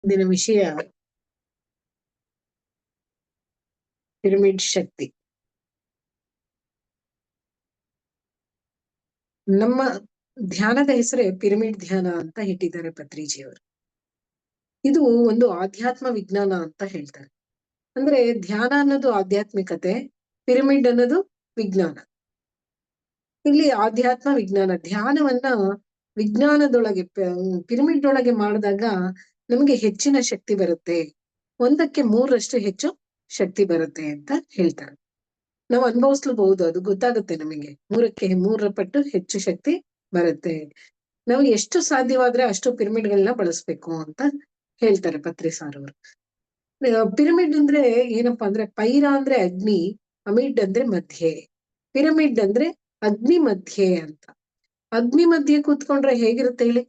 ಇಂದಿನ ವಿಷಯ ಪಿರಮಿಡ್ ಶಕ್ತಿ. ನಮ್ಮ ಧ್ಯಾನದ ಹೆಸರೇ ಪಿರಮಿಡ್ ಧ್ಯಾನ ಅಂತ ಇಟ್ಟಿದ್ದಾರೆ ಪತ್ರಿಜಿಯವರು. ಇದು ಒಂದು ಆಧ್ಯಾತ್ಮ ವಿಜ್ಞಾನ ಅಂತ ಹೇಳ್ತಾರೆ. ಅಂದ್ರೆ ಧ್ಯಾನ ಅನ್ನೋದು ಆಧ್ಯಾತ್ಮಿಕತೆ, ಪಿರಮಿಡ್ ಅನ್ನೋದು ವಿಜ್ಞಾನ. ಇಲ್ಲಿ ಆಧ್ಯಾತ್ಮ ವಿಜ್ಞಾನ, ಧ್ಯಾನವನ್ನ ವಿಜ್ಞಾನದೊಳಗೆ ಪಿರಮಿಡ್ ಒಳಗೆ ಮಾಡಿದಾಗ ನಮ್ಗೆ ಹೆಚ್ಚಿನ ಶಕ್ತಿ ಬರುತ್ತೆ, 1ಕ್ಕೆ 3ರಷ್ಟು ಹೆಚ್ಚು ಶಕ್ತಿ ಬರುತ್ತೆ ಅಂತ ಹೇಳ್ತಾರೆ. ನಾವು ಅನುಭವಿಸ್ಲೂಬಹುದು, ಅದು ಗೊತ್ತಾಗುತ್ತೆ ನಮಗೆ. 3ಕ್ಕೆ 3 ಪಟ್ಟು ಹೆಚ್ಚು ಶಕ್ತಿ ಬರುತ್ತೆ. ನಾವು ಎಷ್ಟು ಸಾಧ್ಯವಾದ್ರೆ ಅಷ್ಟು ಪಿರಮಿಡ್ಗಳನ್ನ ಬಳಸ್ಬೇಕು ಅಂತ ಹೇಳ್ತಾರೆ ಪತ್ರಿ ಸಾರ್ ಅವರು. ಪಿರಮಿಡ್ ಅಂದ್ರೆ ಏನಪ್ಪಾ ಅಂದ್ರೆ, ಪೈರ ಅಂದ್ರೆ ಅಗ್ನಿ, ಅಮಿಡ್ ಅಂದ್ರೆ ಮಧ್ಯೆ, ಪಿರಮಿಡ್ ಅಂದ್ರೆ ಅಗ್ನಿ ಮಧ್ಯೆ ಅಂತ. ಅಗ್ನಿ ಮಧ್ಯೆ ಕೂತ್ಕೊಂಡ್ರೆ ಹೇಗಿರುತ್ತೆ ಹೇಳಿ?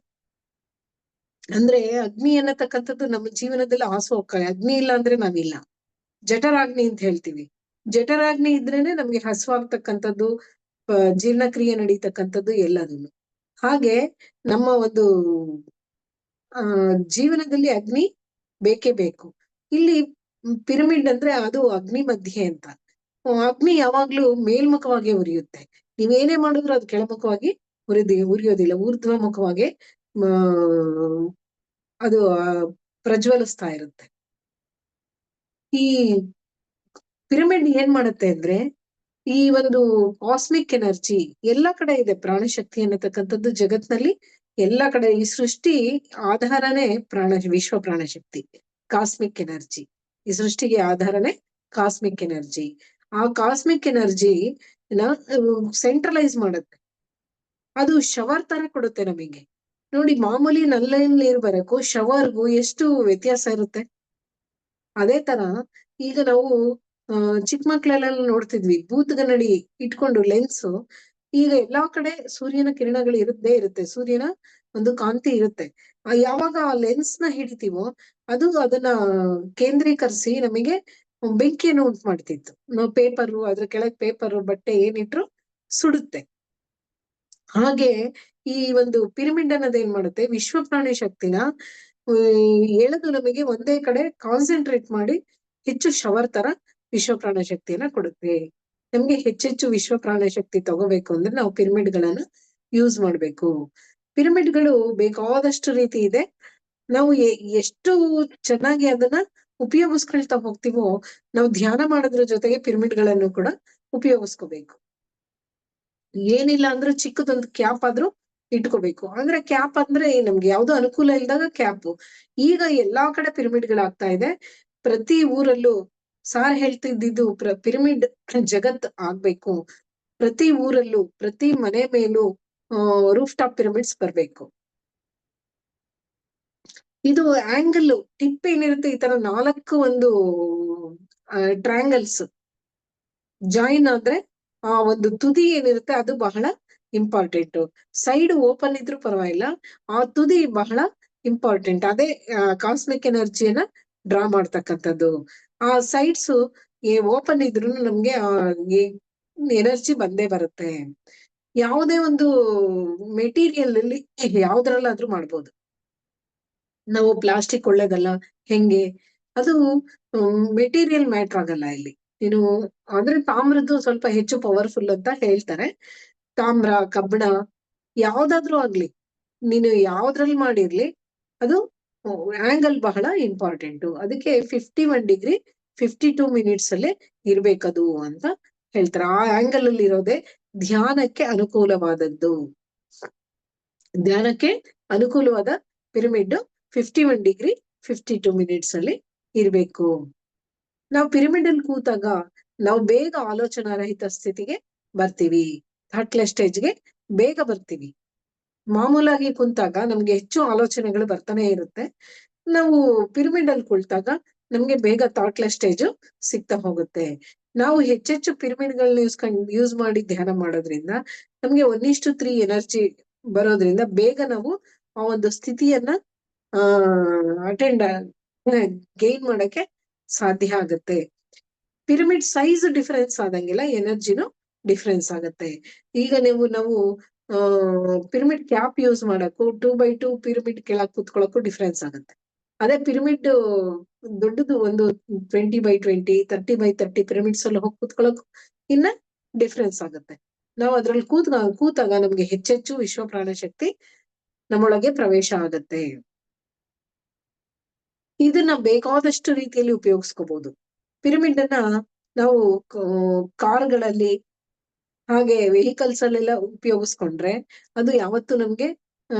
ಅಂದ್ರೆ ಅಗ್ನಿ ಅನ್ನತಕ್ಕಂಥದ್ದು ನಮ್ಮ ಜೀವನದಲ್ಲಿ ಆಸೋಕ. ಅಗ್ನಿ ಇಲ್ಲ ಅಂದ್ರೆ ನಾವಿಲ್ಲ. ಜಠರಾಗ್ನಿ ಅಂತ ಹೇಳ್ತೀವಿ. ಜಠರಾಗ್ನಿ ಇದ್ರೇನೆ ನಮ್ಗೆ ಹಸುವಾಗ್ತಕ್ಕಂಥದ್ದು, ಜೀರ್ಣಕ್ರಿಯೆ ನಡೀತಕ್ಕಂಥದ್ದು ಎಲ್ಲದನ್ನು. ಹಾಗೆ ನಮ್ಮ ಒಂದು ಜೀವನದಲ್ಲಿ ಅಗ್ನಿ ಬೇಕೇ ಬೇಕು. ಇಲ್ಲಿ ಪಿರಮಿಡ್ ಅಂದ್ರೆ ಅದು ಅಗ್ನಿ ಮಧ್ಯೆ ಅಂತ. ಅಗ್ನಿ ಯಾವಾಗ್ಲೂ ಮೇಲ್ಮುಖವಾಗಿ ಉರಿಯುತ್ತೆ. ನೀವೇನೇ ಮಾಡಿದ್ರು ಅದು ಕೆಳಮುಖವಾಗಿ ಉರಿಯೋದಿಲ್ಲ, ಊರ್ಧ್ವಮುಖವಾಗಿ ಅದು ಪ್ರಜ್ವಲಿಸ್ತಾ ಇರುತ್ತೆ. ಈ ಪಿರಮಿಡ್ ಏನ್ ಮಾಡುತ್ತೆ ಅಂದ್ರೆ, ಈ ಒಂದು ಕಾಸ್ಮಿಕ್ ಎನರ್ಜಿ ಎಲ್ಲಾ ಕಡೆ ಇದೆ. ಪ್ರಾಣಶಕ್ತಿ ಅನ್ನತಕ್ಕಂಥದ್ದು ಜಗತ್ನಲ್ಲಿ ಎಲ್ಲಾ ಕಡೆ. ಈ ಸೃಷ್ಟಿ ಆಧಾರನೇ ವಿಶ್ವ ಪ್ರಾಣಶಕ್ತಿ, ಕಾಸ್ಮಿಕ್ ಎನರ್ಜಿ. ಈ ಸೃಷ್ಟಿಗೆ ಆಧಾರನೇ ಕಾಸ್ಮಿಕ್ ಎನರ್ಜಿ. ಆ ಕಾಸ್ಮಿಕ್ ಎನರ್ಜಿ ಸೆಂಟ್ರಲೈಸ್ ಮಾಡುತ್ತೆ. ಅದು ಶವರ್ ತರ ಕೊಡುತ್ತೆ ನಮಗೆ. ನೋಡಿ, ಮಾಮೂಲಿ ನಲ್ಲಿ ನೀರು ಬರಕ್ಕೂ ಶವರ್ಗೂ ಎಷ್ಟು ವ್ಯತ್ಯಾಸ ಇರುತ್ತೆ. ಅದೇ ತರ ಈಗ ನಾವು ಚಿಕ್ಕ ಮಕ್ಳೆಲ್ಲ ನೋಡ್ತಿದ್ವಿ, ಭೂತಗನ್ನಡಿ ಇಟ್ಕೊಂಡು ಲೆನ್ಸ್. ಈಗ ಎಲ್ಲಾ ಕಡೆ ಸೂರ್ಯನ ಕಿರಣಗಳು ಇರುತ್ತೆ, ಸೂರ್ಯನ ಒಂದು ಕಾಂತಿ ಇರುತ್ತೆ. ಯಾವಾಗ ಆ ಲೆನ್ಸ್ ನ ಹಿಡಿತೀವೋ ಅದು ಅದನ್ನ ಕೇಂದ್ರೀಕರಿಸಿ ನಮಗೆ ಬೆಂಕಿಯನ್ನು ಉಂಟು ಮಾಡ್ತಿತ್ತು. ನಾವು ಪೇಪರು, ಅದ್ರ ಕೆಳಗೆ ಪೇಪರು, ಬಟ್ಟೆ ಏನಿಟ್ರು ಸುಡುತ್ತೆ. ಹಾಗೆ ಈ ಒಂದು ಪಿರಮಿಡ್ ಅನ್ನೋದು ಏನ್ ಮಾಡುತ್ತೆ, ವಿಶ್ವ ಪ್ರಾಣಿ ಶಕ್ತಿನ ಎಳೆದು ನಮಗೆ ಒಂದೇ ಕಡೆ ಕಾನ್ಸಂಟ್ರೇಟ್ ಮಾಡಿ ಹೆಚ್ಚು ಶವರ್ ತರ ವಿಶ್ವ ಪ್ರಾಣ ಶಕ್ತಿಯನ್ನ ಕೊಡುತ್ತೆ. ನಮ್ಗೆ ಹೆಚ್ಚೆಚ್ಚು ವಿಶ್ವ ಪ್ರಾಣ ಶಕ್ತಿ ತಗೋಬೇಕು ಅಂದ್ರೆ ನಾವು ಪಿರಮಿಡ್ ಗಳನ್ನ ಯೂಸ್ ಮಾಡ್ಬೇಕು. ಪಿರಮಿಡ್ಗಳು ಬೇಕಾದಷ್ಟು ರೀತಿ ಇದೆ. ನಾವು ಎಷ್ಟು ಚೆನ್ನಾಗಿ ಅದನ್ನ ಉಪಯೋಗಿಸ್ಕೊಳ್ತಾ ಹೋಗ್ತೀವೋ, ನಾವು ಧ್ಯಾನ ಮಾಡೋದ್ರ ಜೊತೆಗೆ ಪಿರಮಿಡ್ ಗಳನ್ನು ಕೂಡ ಉಪಯೋಗಿಸ್ಕೋಬೇಕು. ಏನಿಲ್ಲ ಅಂದ್ರೆ ಚಿಕ್ಕದೊಂದು ಕ್ಯಾಪ್ ಆದ್ರೂ ಇಟ್ಕೋಬೇಕು. ಅಂದ್ರೆ ಕ್ಯಾಪ್ ಅಂದ್ರೆ ನಮ್ಗೆ ಯಾವ್ದು ಅನುಕೂಲ ಇಲ್ದಾಗ ಕ್ಯಾಪ್. ಈಗ ಎಲ್ಲಾ ಕಡೆ ಪಿರಮಿಡ್ಗಳಾಗ್ತಾ ಇದೆ. ಪ್ರತಿ ಊರಲ್ಲೂ ಸಾರ್ ಹೇಳ್ತಿದ್ದಿದ್ದು ಪಿರಮಿಡ್ ಜಗತ್ ಆಗ್ಬೇಕು. ಪ್ರತಿ ಊರಲ್ಲೂ, ಪ್ರತಿ ಮನೆ ಮೇಲೂ ರೂಫ್ ಟಾಪ್ ಪಿರಮಿಡ್ಸ್ ಬರ್ಬೇಕು. ಇದು ಆಂಗಲ್ ಟಿಪ್ ಏನಿರುತ್ತೆ, ಈ ತರ 4 ಒಂದು ಟ್ರಯಾಂಗಲ್ಸ್ ಜಾಯಿನ್ ಆದ್ರೆ ಆ ಒಂದು ತುದಿ ಏನಿರುತ್ತೆ ಅದು ಬಹಳ ಇಂಪಾರ್ಟೆಂಟ್. ಸೈಡ್ ಓಪನ್ ಇದ್ರೂ ಪರವಾಗಿಲ್ಲ, ಆ ತುದಿ ಬಹಳ ಇಂಪಾರ್ಟೆಂಟ್. ಅದೇ ಕಾಸ್ಮಿಕ್ ಎನರ್ಜಿಯನ್ನ ಡ್ರಾ ಮಾಡ್ತಕ್ಕಂಥದ್ದು. ಆ ಸೈಡ್ಸ್ ಓಪನ್ ಇದ್ರು ನಮ್ಗೆ ಎನರ್ಜಿ ಬಂದೇ ಬರುತ್ತೆ. ಯಾವುದೇ ಒಂದು ಮೆಟೀರಿಯಲ್ ಅಲ್ಲಿ ಯಾವ್ದ್ರಲ್ಲಾದ್ರೂ ಮಾಡ್ಬೋದು. ನಾವು ಪ್ಲಾಸ್ಟಿಕ್ ಒಳ್ಳೇದಲ್ಲ ಹೆಂಗೆ, ಅದು ಮೆಟೀರಿಯಲ್ ಮ್ಯಾಟ್ರ್ ಆಗಲ್ಲ ಇಲ್ಲಿ. ನೀನು ಅಂದ್ರೆ ತಾಮ್ರದ್ದು ಸ್ವಲ್ಪ ಹೆಚ್ಚು ಪವರ್ಫುಲ್ ಅಂತ ಹೇಳ್ತಾರೆ. ತಾಮ್ರ, ಕಬ್ಬಣ ಯಾವ್ದಾದ್ರೂ ಆಗ್ಲಿ, ನೀನು ಯಾವ್ದ್ರಲ್ಲಿ ಮಾಡಿರ್ಲಿ ಅದು ಆಂಗಲ್ ಬಹಳ ಇಂಪಾರ್ಟೆಂಟ್. ಅದಕ್ಕೆ 51 ಡಿಗ್ರಿ 52 ಮಿನಿಟ್ಸ್ ಅಲ್ಲೇ ಇರ್ಬೇಕದು ಅಂತ ಹೇಳ್ತಾರೆ. ಆ ಆಂಗಲ್ ಅಲ್ಲಿ ಇರೋದೇ ಧ್ಯಾನಕ್ಕೆ ಅನುಕೂಲವಾದದ್ದು. ಧ್ಯಾನಕ್ಕೆ ಅನುಕೂಲವಾದ ಪಿರಮಿಡ್ 51 ಡಿಗ್ರಿ 52 ಮಿನಿಟ್ಸ್ ಅಲ್ಲಿ ಇರ್ಬೇಕು. ನಾವು ಪಿರಮಿಡ್ ಅಲ್ಲಿ ಕೂತಾಗ ನಾವು ಬೇಗ ಆಲೋಚನಾ ರಹಿತ ಸ್ಥಿತಿಗೆ ಬರ್ತೀವಿ, ಥಾಟ್ಲೆಸ್ ಸ್ಟೇಜ್ಗೆ ಬೇಗ ಬರ್ತೀವಿ. ಮಾಮೂಲಾಗಿ ಕುಂತಾಗ ನಮ್ಗೆ ಹೆಚ್ಚು ಆಲೋಚನೆಗಳು ಬರ್ತಾನೆ ಇರುತ್ತೆ. ನಾವು ಪಿರಮಿಡ್ ಅಲ್ಲಿ ಕುಳಿತಾಗ ನಮ್ಗೆ ಬೇಗ ಥಾಟ್ಲೆಸ್ ಸ್ಟೇಜ್ ಸಿಗ್ತಾ ಹೋಗುತ್ತೆ. ನಾವು ಹೆಚ್ಚೆಚ್ಚು ಪಿರಮಿಡ್ಗಳನ್ನ ಯೂಸ್ ಮಾಡಿ ಧ್ಯಾನ ಮಾಡೋದ್ರಿಂದ ನಮ್ಗೆ 1:3 ಎನರ್ಜಿ ಬರೋದ್ರಿಂದ ಬೇಗ ನಾವು ಆ ಒಂದು ಸ್ಥಿತಿಯನ್ನ ಗೈನ್ ಮಾಡಕ್ಕೆ ಸಾಧ್ಯ ಆಗುತ್ತೆ. ಪಿರಮಿಡ್ ಸೈಜ್ ಡಿಫರೆನ್ಸ್ ಆದಂಗೆಲ್ಲ ಎನರ್ಜಿನೂ ಡಿಫರೆನ್ಸ್ ಆಗುತ್ತೆ. ಈಗ ನಾವು ಪಿರಮಿಡ್ ಕ್ಯಾಪ್ ಯೂಸ್ ಮಾಡಕ್ಕೂ 2x2 ಪಿರಮಿಡ್ ಕೆಳಗ್ ಕೂತ್ಕೊಳ್ಳೋಕ್ಕೂ ಡಿಫರೆನ್ಸ್ ಆಗುತ್ತೆ. ಅದೇ ಪಿರಮಿಡ್ ದೊಡ್ಡದು ಒಂದು 20x20 30x30 ಪಿರಮಿಡ್ಸ್ ಅಲ್ಲಿ ಹೋಗಿ ಕೂತ್ಕೊಳ್ಳೋಕು ಇನ್ನ ಡಿಫ್ರೆನ್ಸ್ ಆಗುತ್ತೆ. ನಾವು ಅದ್ರಲ್ಲಿ ಕೂತಾಗ ನಮ್ಗೆ ಹೆಚ್ಚೆಚ್ಚು ವಿಶ್ವ ಪ್ರಾಣಶಕ್ತಿ ನಮ್ಮೊಳಗೆ ಪ್ರವೇಶ ಆಗತ್ತೆ. ಇದನ್ನ ಬೇಕಾದಷ್ಟು ರೀತಿಯಲ್ಲಿ ಉಪಯೋಗಿಸ್ಕೋಬಹುದು. ಪಿರಮಿಡ್ ಅನ್ನ ನಾವು ಕಾರ್ಗಳಲ್ಲಿ ಹಾಗೆ ವೆಹಿಕಲ್ಸ್ ಅಲ್ಲೆಲ್ಲ ಉಪಯೋಗಿಸ್ಕೊಂಡ್ರೆ ಅದು ಯಾವತ್ತು ನಮ್ಗೆ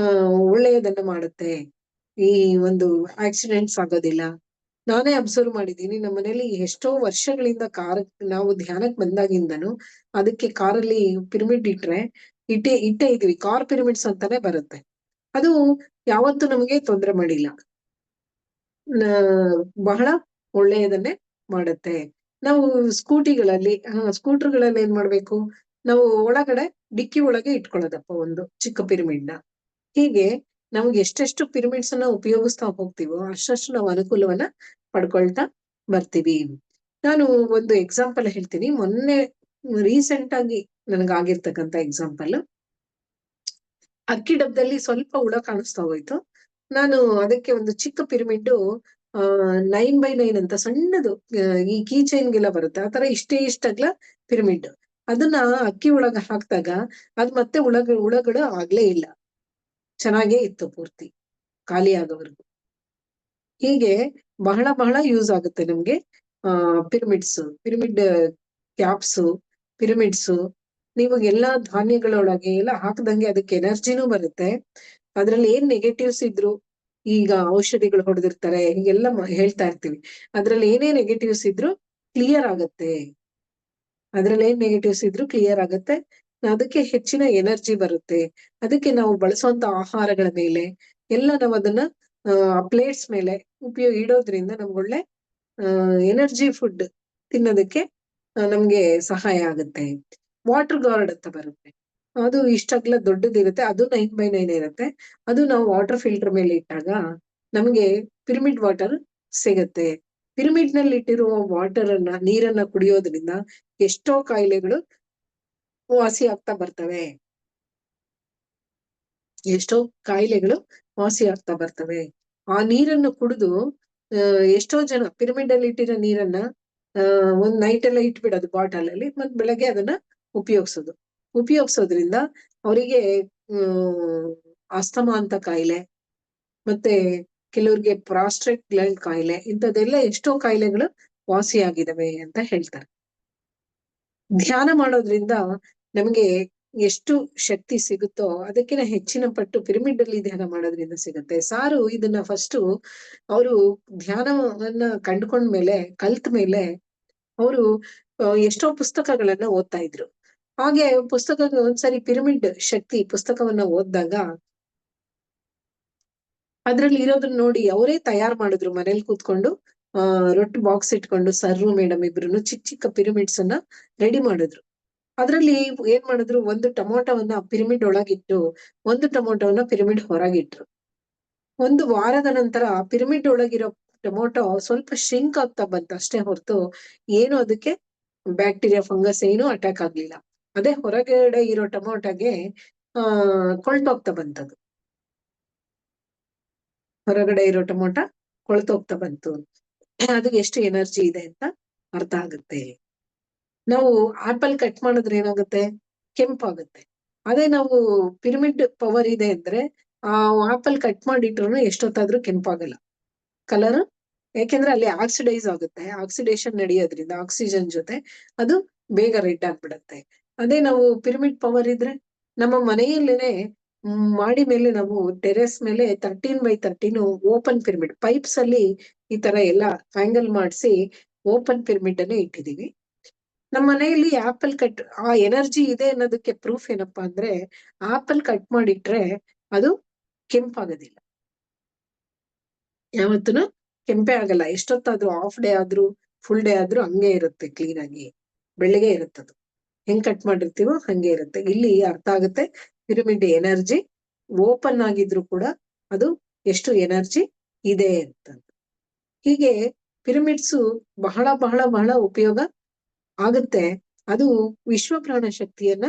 ಒಳ್ಳೆಯದನ್ನ ಮಾಡುತ್ತೆ. ಈ ಒಂದು ಆಕ್ಸಿಡೆಂಟ್ಸ್ ಆಗೋದಿಲ್ಲ. ನಾನೇ ಅಬ್ಸರ್ವ್ ಮಾಡಿದ್ದೀನಿ, ನಮ್ಮ ಮನೇಲಿ ಎಷ್ಟೋ ವರ್ಷಗಳಿಂದ ನಾವು ಧ್ಯಾನಕ್ ಬಂದಾಗಿಂದನು ಅದಕ್ಕೆ ಕಾರಲ್ಲಿ ಪಿರಮಿಡ್ ಇಟ್ಟೇ ಇದೀವಿ. ಕಾರ್ ಪಿರಮಿಡ್ಸ್ ಅಂತಾನೆ ಬರುತ್ತೆ. ಅದು ಯಾವತ್ತು ನಮಗೆ ತೊಂದರೆ ಮಾಡಿಲ್ಲ. ಬಹಳ ಒಳ್ಳೆಯದನ್ನೇ ಮಾಡುತ್ತೆ. ನಾವು ಸ್ಕೂಟರ್ಗಳಲ್ಲಿ ಏನ್ ಮಾಡ್ಬೇಕು, ನಾವು ಒಳಗಡೆ ಡಿಕ್ಕಿ ಒಳಗೆ ಇಟ್ಕೊಳ್ಳೋದಪ್ಪ ಒಂದು ಚಿಕ್ಕ ಪಿರಮಿಡ್ನ. ಹೀಗೆ ನಮ್ಗೆ ಎಷ್ಟೆಷ್ಟು ಪಿರಮಿಡ್ಸ್ ಅನ್ನ ಉಪಯೋಗಿಸ್ತಾ ಹೋಗ್ತೀವೋ ಅಷ್ಟಷ್ಟು ನಾವು ಅನುಕೂಲವನ್ನ ಪಡ್ಕೊಳ್ತಾ ಬರ್ತೀವಿ. ನಾನು ಒಂದು ಎಕ್ಸಾಂಪಲ್ ಹೇಳ್ತೀನಿ. ಮೊನ್ನೆ ರೀಸೆಂಟ್ ಆಗಿ ನನಗಾಗಿರ್ತಕ್ಕಂಥ ಎಕ್ಸಾಂಪಲ್. ಅಕ್ಕಿ ಡಬ್ಬದಲ್ಲಿ ಸ್ವಲ್ಪ ಹುಳ ಕಾಣಿಸ್ತಾ ಹೋಯ್ತು. ನಾನು ಅದಕ್ಕೆ ಒಂದು ಚಿಕ್ಕ ಪಿರಮಿಡ್ 9x9 ಅಂತ ಸಣ್ಣದು, ಈ ಕೀ ಚೈನ್ಗೆಲ್ಲ ಬರುತ್ತೆ ಆ ತರ ಇಷ್ಟೇ ಪಿರಮಿಡ್. ಅದನ್ನ ಅಕ್ಕಿ ಒಳಗ ಹಾಕ್ದಾಗ ಅದ್ ಮತ್ತೆ ಹುಳಗಳು ಆಗ್ಲೇ ಇಲ್ಲ. ಚೆನ್ನಾಗೇ ಇತ್ತು ಪೂರ್ತಿ ಖಾಲಿ ಆಗೋವರೆಗೂ. ಹೀಗೆ ಬಹಳ ಬಹಳ ಯೂಸ್ ಆಗುತ್ತೆ ನಮ್ಗೆ ಪಿರಮಿಡ್ ಕ್ಯಾಪ್ಸ್, ಪಿರಮಿಡ್ಸ್. ನೀವು ಎಲ್ಲಾ ಧಾನ್ಯಗಳೊಳಗೆ ಎಲ್ಲ ಹಾಕದಂಗೆ ಅದಕ್ಕೆ ಎನರ್ಜಿನೂ ಬರುತ್ತೆ. ಅದ್ರಲ್ಲಿ ಏನ್ ನೆಗೆಟಿವ್ಸ್ ಇದ್ರು, ಈಗ ಔಷಧಿಗಳು ಹೊಡೆದಿರ್ತಾರೆ ಹೀಗೆಲ್ಲ ಹೇಳ್ತಾ ಇರ್ತೀವಿ, ಅದ್ರಲ್ಲಿ ಏನೇ ನೆಗೆಟಿವ್ಸ್ ಇದ್ರು ಕ್ಲಿಯರ್ ಆಗತ್ತೆ. ಅದಕ್ಕೆ ಹೆಚ್ಚಿನ ಎನರ್ಜಿ ಬರುತ್ತೆ. ಅದಕ್ಕೆ ನಾವು ಬಳಸುವಂತ ಆಹಾರಗಳ ಮೇಲೆ ಎಲ್ಲ ನಾವು ಅದನ್ನ ಪ್ಲೇಟ್ಸ್ ಮೇಲೆ ಇಡೋದ್ರಿಂದ ನಮ್ಗೊಳ್ಳೆ ಎನರ್ಜಿ ಫುಡ್ ತಿನ್ನೋದಕ್ಕೆ ನಮ್ಗೆ ಸಹಾಯ ಆಗುತ್ತೆ. ವಾಟರ್ ಗಾರ್ಡ್ ಅಂತ ಬರುತ್ತೆ, ಅದು ಇಷ್ಟಗ್ಲ ದೊಡ್ಡದಿರುತ್ತೆ. ಅದು 9x9 ಇರುತ್ತೆ. ಅದು ನಾವು ವಾಟರ್ ಫಿಲ್ಟರ್ ಮೇಲೆ ಇಟ್ಟಾಗ ನಮ್ಗೆ ಪಿರಮಿಡ್ ವಾಟರ್ ಸಿಗತ್ತೆ. ಪಿರಮಿಡ್ ನಲ್ಲಿ ಇಟ್ಟಿರುವ ನೀರನ್ನ ಕುಡಿಯೋದ್ರಿಂದ ಎಷ್ಟೋ ಕಾಯಿಲೆಗಳು ವಾಸಿ ಆಗ್ತಾ ಬರ್ತವೆ. ಆ ನೀರನ್ನು ಕುಡಿದು ಎಷ್ಟೋ ಜನ ಪಿರಮಿಡ್ ಅಲ್ಲಿ ಇಟ್ಟಿರೋ ನೀರನ್ನ ಒಂದ್ ನೈಟ್ ಎಲ್ಲ ಇಟ್ಬಿಡೋದು ಬಾಟಲ್ ಅಲ್ಲಿ, ಮತ್ ಬೆಳಗ್ಗೆ ಅದನ್ನ ಉಪಯೋಗಿಸೋದ್ರಿಂದ ಅವರಿಗೆ ಆಸ್ತಮಾ ಅಂತ ಕಾಯಿಲೆ, ಮತ್ತೆ ಕೆಲವ್ರಿಗೆ ಪ್ರಾಸ್ಟೇಟ್ ಗ್ಲ್ಯಾಂಡ್ ಕಾಯಿಲೆ, ಇಂಥದ್ದೆಲ್ಲ ಎಷ್ಟೋ ಕಾಯಿಲೆಗಳು ವಾಸಿಯಾಗಿದ್ದಾವೆ ಅಂತ ಹೇಳ್ತಾರೆ. ಧ್ಯಾನ ಮಾಡೋದ್ರಿಂದ ನಮ್ಗೆ ಎಷ್ಟು ಶಕ್ತಿ ಸಿಗುತ್ತೋ ಅದಕ್ಕಿಂತ ಹೆಚ್ಚಿನ ಪಟ್ಟು ಪಿರಮಿಡ್ ಅಲ್ಲಿ ಧ್ಯಾನ ಮಾಡೋದ್ರಿಂದ ಸಿಗುತ್ತೆ. ಸಾರು ಇದನ್ನ ಫಸ್ಟ್ ಅವರು ಧ್ಯಾನವನ್ನ ಕಲ್ತ ಮೇಲೆ ಅವರು ಎಷ್ಟೋ ಪುಸ್ತಕಗಳನ್ನ ಓದ್ತಾ ಇದ್ರು. ಹಾಗೆ ಒಂದ್ಸರಿ ಪಿರಮಿಡ್ ಶಕ್ತಿ ಪುಸ್ತಕವನ್ನ ಓದಿದಾಗ ಅದ್ರಲ್ಲಿ ಇರೋದನ್ನ ನೋಡಿ ಅವರೇ ತಯಾರು ಮಾಡಿದ್ರು ಮನೇಲಿ ಕೂತ್ಕೊಂಡು. ರೊಟ್ಟಿ ಬಾಕ್ಸ್ ಇಟ್ಕೊಂಡು ಸರ್ರು ಮೇಡಮ್ ಇಬ್ರು ಚಿಕ್ಕ ಪಿರಮಿಡ್ಸ್ ಅನ್ನ ರೆಡಿ ಮಾಡಿದ್ರು. ಅದ್ರಲ್ಲಿ ಏನ್ ಮಾಡಿದ್ರು, ಒಂದು ಟೊಮೊಟೊವನ್ನ ಪಿರಮಿಡ್ ಒಳಗಿಟ್ಟು ಒಂದು ಟೊಮೊಟೊವನ್ನ ಪಿರಮಿಡ್ ಹೊರಗಿಟ್ರು. ಒಂದು ವಾರದ ನಂತರ ಪಿರಮಿಡ್ ಒಳಗಿರೋ ಟೊಮೊಟೊ ಸ್ವಲ್ಪ ಶ್ರಿಂಕ್ ಆಗ್ತಾ ಬಂತು ಅಷ್ಟೇ ಹೊರತು ಏನು ಅದಕ್ಕೆ ಬ್ಯಾಕ್ಟೀರಿಯಾ ಫಂಗಸ್ ಏನು ಅಟ್ಯಾಕ್ ಆಗ್ಲಿಲ್ಲ. ಅದೇ ಹೊರಗಡೆ ಇರೋ ಟೊಮೊಟೊಗೆ ಕೊಳ್ತೋಗ್ತಾ ಬಂತದು. ಹೊರಗಡೆ ಇರೋ ಟೊಮೊಟೊ ಕೊಳ್ತೋಗ್ತಾ ಬಂತು. ಅದು ಎಷ್ಟು ಎನರ್ಜಿ ಇದೆ ಅಂತ ಅರ್ಥ ಆಗುತ್ತೆ. ನಾವು ಆಪಲ್ ಕಟ್ ಮಾಡಿದ್ರೆ ಏನಾಗುತ್ತೆ, ಕೆಂಪಾಗುತ್ತೆ. ಅದೇ ನಾವು ಪಿರಮಿಡ್ ಪವರ್ ಇದೆ ಅಂದ್ರೆ ಆ ಆಪಲ್ ಕಟ್ ಮಾಡಿಟ್ರು ಎಷ್ಟೊತ್ತಾದ್ರೂ ಕೆಂಪಾಗಲ್ಲ ಕಲರ್. ಯಾಕೆಂದ್ರೆ ಅಲ್ಲಿ ಆಕ್ಸಿಡೈಸ್ ಆಗುತ್ತೆ, ಆಕ್ಸಿಡೇಷನ್ ನಡೆಯೋದ್ರಿಂದ ಆಕ್ಸಿಜನ್ ಜೊತೆ ಅದು ಬೇಗ ರೆಡ್ ಆಗ್ಬಿಡತ್ತೆ. ಅದೇ ನಾವು ಪಿರಮಿಡ್ ಪವರ್ ಇದ್ರೆ ನಮ್ಮ ಮನೆಯಲ್ಲೇನೆ ಮಾಡಿ ಮೇಲೆ ನಾವು ಟೆರೆಸ್ ಮೇಲೆ 13x13 ಓಪನ್ ಪಿರಮಿಡ್ ಪೈಪ್ಸ್ ಅಲ್ಲಿ ಈ ತರ ಎಲ್ಲ ಆಂಗಲ್ ಮಾಡಿಸಿ ಓಪನ್ ಪಿರಮಿಡ್ ಅನ್ನು ಇಟ್ಟಿದೀವಿ. ನಮ್ಮ ಮನೆಯಲ್ಲಿ ಆಪಲ್ ಕಟ್ ಆ ಎನರ್ಜಿ ಇದೆ ಅನ್ನೋದಕ್ಕೆ ಪ್ರೂಫ್ ಏನಪ್ಪಾ ಅಂದ್ರೆ, ಆಪಲ್ ಕಟ್ ಮಾಡಿಟ್ರೆ ಅದು ಕೆಂಪಾಗೋದಿಲ್ಲ, ಯಾವತ್ತೂ ಕೆಂಪೆ ಆಗಲ್ಲ. ಎಷ್ಟೊತ್ತಾದ್ರೂ ಹಾಫ್ ಡೇ ಆದ್ರೂ ಫುಲ್ ಡೇ ಆದ್ರೂ ಹಂಗೆ ಇರುತ್ತೆ, ಕ್ಲೀನ್ ಆಗಿ ಬೆಳ್ಳಗೆ ಇರುತ್ತದು. ಹೆಂಗ್ ಕಟ್ ಮಾಡಿರ್ತೀವೋ ಹಂಗೆ ಇರುತ್ತೆ. ಇಲ್ಲಿ ಅರ್ಥ ಆಗುತ್ತೆ ಪಿರಮಿಡ್ ಎನರ್ಜಿ ಓಪನ್ ಆಗಿದ್ರು ಕೂಡ ಅದು ಎಷ್ಟು ಎನರ್ಜಿ ಇದೆ ಅಂತ. ಹೀಗೆ ಪಿರಮಿಡ್ಸು ಬಹಳ ಬಹಳ ಬಹಳ ಉಪಯೋಗ ಆಗುತ್ತೆ. ಅದು ವಿಶ್ವ ಪ್ರಾಣ ಶಕ್ತಿಯನ್ನ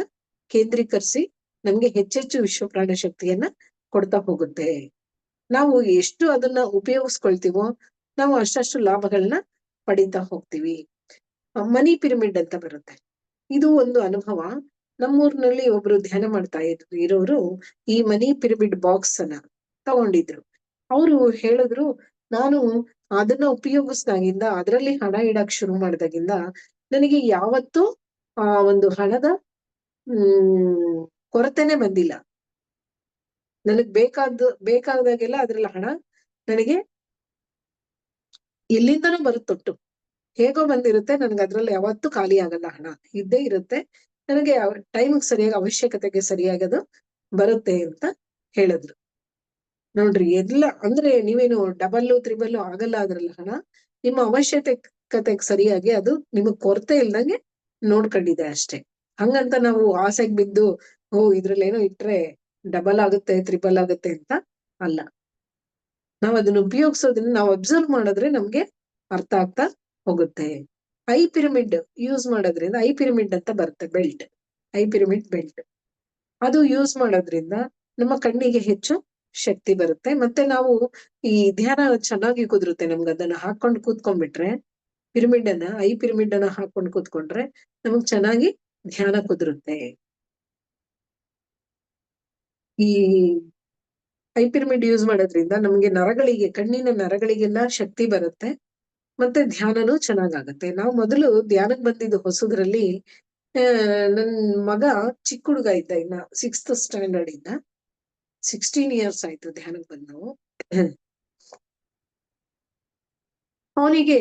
ಕೇಂದ್ರೀಕರಿಸಿ ನಮ್ಗೆ ಹೆಚ್ಚೆಚ್ಚು ವಿಶ್ವ ಪ್ರಾಣ ಶಕ್ತಿಯನ್ನ ಕೊಡ್ತಾ ಹೋಗುತ್ತೆ. ನಾವು ಎಷ್ಟು ಅದನ್ನ ಉಪಯೋಗಿಸ್ಕೊಳ್ತೀವೋ ನಾವು ಅಷ್ಟಷ್ಟು ಲಾಭಗಳನ್ನ ಪಡಿತಾ ಹೋಗ್ತೀವಿ. ಮನಿ ಪಿರಮಿಡ್ ಅಂತ ಬರುತ್ತೆ. ಇದು ಒಂದು ಅನುಭವ. ನಮ್ಮೂರಿನಲ್ಲಿ ಒಬ್ರು ಧ್ಯಾನ ಮಾಡ್ತಾ ಇರೋರು ಈ ಮನಿ ಪಿರಮಿಡ್ ಬಾಕ್ಸ್ ಅನ್ನ ತಗೊಂಡಿದ್ರು. ಅವರು ಹೇಳಿದ್ರು, ನಾನು ಅದನ್ನ ಉಪಯೋಗಿಸ್ದಾಗಿಂದ, ಅದರಲ್ಲಿ ಹಣ ಇಡಕ್ ಶುರು ಮಾಡ್ದಾಗಿಂದ ನನಗೆ ಯಾವತ್ತೂ ಒಂದು ಹಣದ ಕೊರತೆನೆ ಬಂದಿಲ್ಲ. ನನಗ್ ಬೇಕಾದಾಗೆಲ್ಲ ಅದ್ರಲ್ಲಿ ಹಣ ನನಗೆ ಎಲ್ಲಿಂದನೂ ಬರುತ್ತೊಟ್ಟು. ಹೇಗೋ ಬಂದಿರುತ್ತೆ, ನನ್ಗೆ ಅದ್ರಲ್ಲಿ ಯಾವತ್ತೂ ಖಾಲಿ ಆಗಲ್ಲ, ಹಣ ಇದ್ದೇ ಇರುತ್ತೆ. ನನಗೆ ಟೈಮಿಗೆ ಸರಿಯಾಗಿ, ಅವಶ್ಯಕತೆಗೆ ಸರಿಯಾಗಿ ಅದು ಬರುತ್ತೆ ಅಂತ ಹೇಳಿದ್ರು. ನೋಡ್ರಿ, ಎಲ್ಲ ಅಂದ್ರೆ ನೀವೇನು ಡಬಲ್ ತ್ರಿಬಲ್ ಆಗಲ್ಲ ಅದ್ರಲ್ಲಿ ಹಣ. ನಿಮ್ಮ ಅವಶ್ಯಕತೆಗೆ ಸರಿಯಾಗಿ ಅದು ನಿಮಗ್ ಕೊರತೆ ಇಲ್ದಂಗೆ ನೋಡ್ಕೊಂಡಿದೆ ಅಷ್ಟೇ. ಹಂಗಂತ ನಾವು ಆಸೆಗ್ ಬಿದ್ದು ಇದ್ರಲ್ಲಿ ಏನೋ ಇಟ್ರೆ ಡಬಲ್ ಆಗುತ್ತೆ ತ್ರಿಬಲ್ ಆಗುತ್ತೆ ಅಂತ ಅಲ್ಲ. ನಾವ್ ಅದನ್ನ ಉಪಯೋಗಿಸೋದನ್ನ ನಾವು ಅಬ್ಸರ್ವ್ ಮಾಡಿದ್ರೆ ನಮ್ಗೆ ಅರ್ಥ ಆಗ್ತಾ ಹೋಗುತ್ತೆ. ಐ ಪಿರಮಿಡ್ ಯೂಸ್ ಮಾಡೋದ್ರಿಂದ, ಐ ಪಿರಮಿಡ್ ಅಂತ ಬರುತ್ತೆ ಬೆಲ್ಟ್, ಐ ಪಿರಮಿಡ್ ಬೆಲ್ಟ್, ಅದು ಯೂಸ್ ಮಾಡೋದ್ರಿಂದ ನಮ್ಮ ಕಣ್ಣಿಗೆ ಹೆಚ್ಚು ಶಕ್ತಿ ಬರುತ್ತೆ. ಮತ್ತೆ ನಾವು ಈ ಧ್ಯಾನ ಚೆನ್ನಾಗಿ ಕುದುರುತ್ತೆ ನಮ್ಗೆ. ಅದನ್ನ ಹಾಕೊಂಡು ಕೂತ್ಕೊಂಡ್ಬಿಟ್ರೆ, ಪಿರಮಿಡ್ ಅನ್ನ, ಐ ಪಿರಮಿಡ್ ಅನ್ನ ಹಾಕೊಂಡು ಕೂತ್ಕೊಂಡ್ರೆ ನಮಗ್ ಚೆನ್ನಾಗಿ ಧ್ಯಾನ ಕುದುರುತ್ತೆ. ಈ ಐ ಪಿರಮಿಡ್ ಯೂಸ್ ಮಾಡೋದ್ರಿಂದ ನಮ್ಗೆ ನರಗಳಿಗೆ, ಕಣ್ಣಿನ ನರಗಳಿಗೆಲ್ಲ ಶಕ್ತಿ ಬರುತ್ತೆ. ಮತ್ತೆ ಧ್ಯಾನನೂ ಚೆನ್ನಾಗಾಗತ್ತೆ. ನಾವು ಮೊದಲು ಧ್ಯಾನಕ್ಕೆ ಬಂದಿದ್ದು ಹೊಸದ್ರಲ್ಲಿ, ನನ್ ಮಗ ಚಿಕ್ಕ ಹುಡುಗ ಇದ್ದ, ಇನ್ನ 6th ಸ್ಟ್ಯಾಂಡರ್ಡ್ ಇಂದ. 16 years ಆಯ್ತು ಧ್ಯಾನಕ್ಕೆ ಬಂದು. ಅವನಿಗೆ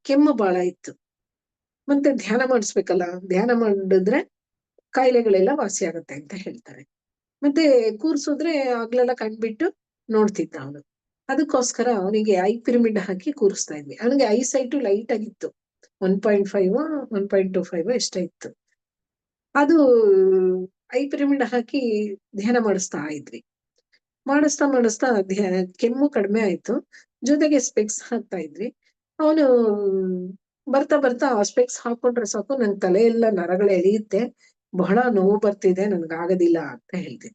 ಕೆಮ್ಮು ಬಹಳ ಇತ್ತು. ಮತ್ತೆ ಧ್ಯಾನ ಮಾಡಿಸ್ಬೇಕಲ್ಲ, ಧ್ಯಾನ ಮಾಡಿದ್ರೆ ಕಾಯಿಲೆಗಳೆಲ್ಲ ವಾಸಿ ಆಗತ್ತೆ ಅಂತ ಹೇಳ್ತಾರೆ. ಮತ್ತೆ ಕೂರ್ಸಿದ್ರೆ ಆಗ್ಲೆಲ್ಲ ಕಣ್ಬಿಟ್ಟು ನೋಡ್ತಿದ್ದ ಅವನು. ಅದಕ್ಕೋಸ್ಕರ ಅವನಿಗೆ ಐ ಪಿರಮಿಡ್ ಹಾಕಿ ಕೂರಿಸ್ತಾ ಇದ್ವಿ. ಅವನಿಗೆ ಐ ಸೈಟು ಲೈಟ್ ಆಗಿತ್ತು, 1.5 1.25 ಎಷ್ಟೇ ಇತ್ತು. ಅದು ಐ ಪಿರಮಿಡ್ ಹಾಕಿ ಧ್ಯಾನ ಮಾಡಿಸ್ತಾ ಇದ್ವಿ. ಮಾಡಿಸ್ತಾ ಕೆಮ್ಮು ಕಡಿಮೆ ಆಯ್ತು. ಜೊತೆಗೆ ಸ್ಪೆಕ್ಸ್ ಹಾಕ್ತಾ ಇದ್ವಿ. ಅವನು ಬರ್ತಾ ಆ ಸ್ಪೆಕ್ಸ್ ಹಾಕೊಂಡ್ರೆ ಸಾಕು, ನನ್ ತಲೆ ಎಲ್ಲ ನರಗಳು ಎಳೆಯುತ್ತೆ, ಬಹಳ ನೋವು ಬರ್ತಿದೆ, ನನ್ಗಾಗೋದಿಲ್ಲ ಅಂತ ಹೇಳ್ತಿದ್ದೆ.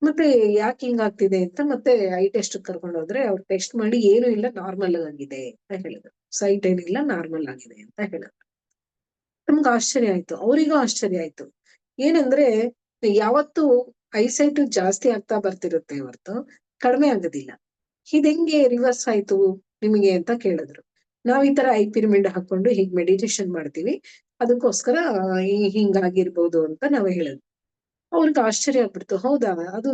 ಮತ್ತೆ ಯಾಕೆ ಹಿಂಗಾಗ್ತಿದೆ ಅಂತ ಮತ್ತೆ ಐ ಟೆಸ್ಟ್ ಕರ್ಕೊಂಡು ಹೋದ್ರೆ, ಅವ್ರು ಟೆಸ್ಟ್ ಮಾಡಿ ಏನು ಇಲ್ಲ, ನಾರ್ಮಲ್ ಆಗಿದೆ ಅಂತ ಹೇಳಿದ್ರು. ಸೈಟ್ ಏನಿಲ್ಲ, ನಾರ್ಮಲ್ ಆಗಿದೆ ಅಂತ ಹೇಳಿದ್ರು. ನಮ್ಗೆ ಆಶ್ಚರ್ಯ ಆಯ್ತು, ಅವರಿಗೂ ಆಶ್ಚರ್ಯ ಆಯ್ತು. ಏನಂದ್ರೆ ಯಾವತ್ತು ಐಸೈಟ್ ಜಾಸ್ತಿ ಆಗ್ತಾ ಬರ್ತಿರುತ್ತೆ ಹೊರತು ಕಡಿಮೆ ಆಗೋದಿಲ್ಲ. ಇದೆಂಗೆ ರಿವರ್ಸ್ ಆಯ್ತು ನಿಮಗೆ ಅಂತ ಕೇಳಿದ್ರು. ನಾವ್ ಈ ತರ ಐ ಪಿರಮಿಡ್ ಹಾಕೊಂಡು ಹೀಗ್ ಮೆಡಿಟೇಷನ್ ಮಾಡ್ತೀವಿ, ಅದಕ್ಕೋಸ್ಕರ ಹಿಂಗಾಗಿರ್ಬೋದು ಅಂತ ನಾವ್ ಹೇಳಿದ್ವಿ. ಅವ್ರಿಗೆ ಆಶ್ಚರ್ಯ ಆಗ್ಬಿಡ್ತು. ಹೌದಾ, ಅದು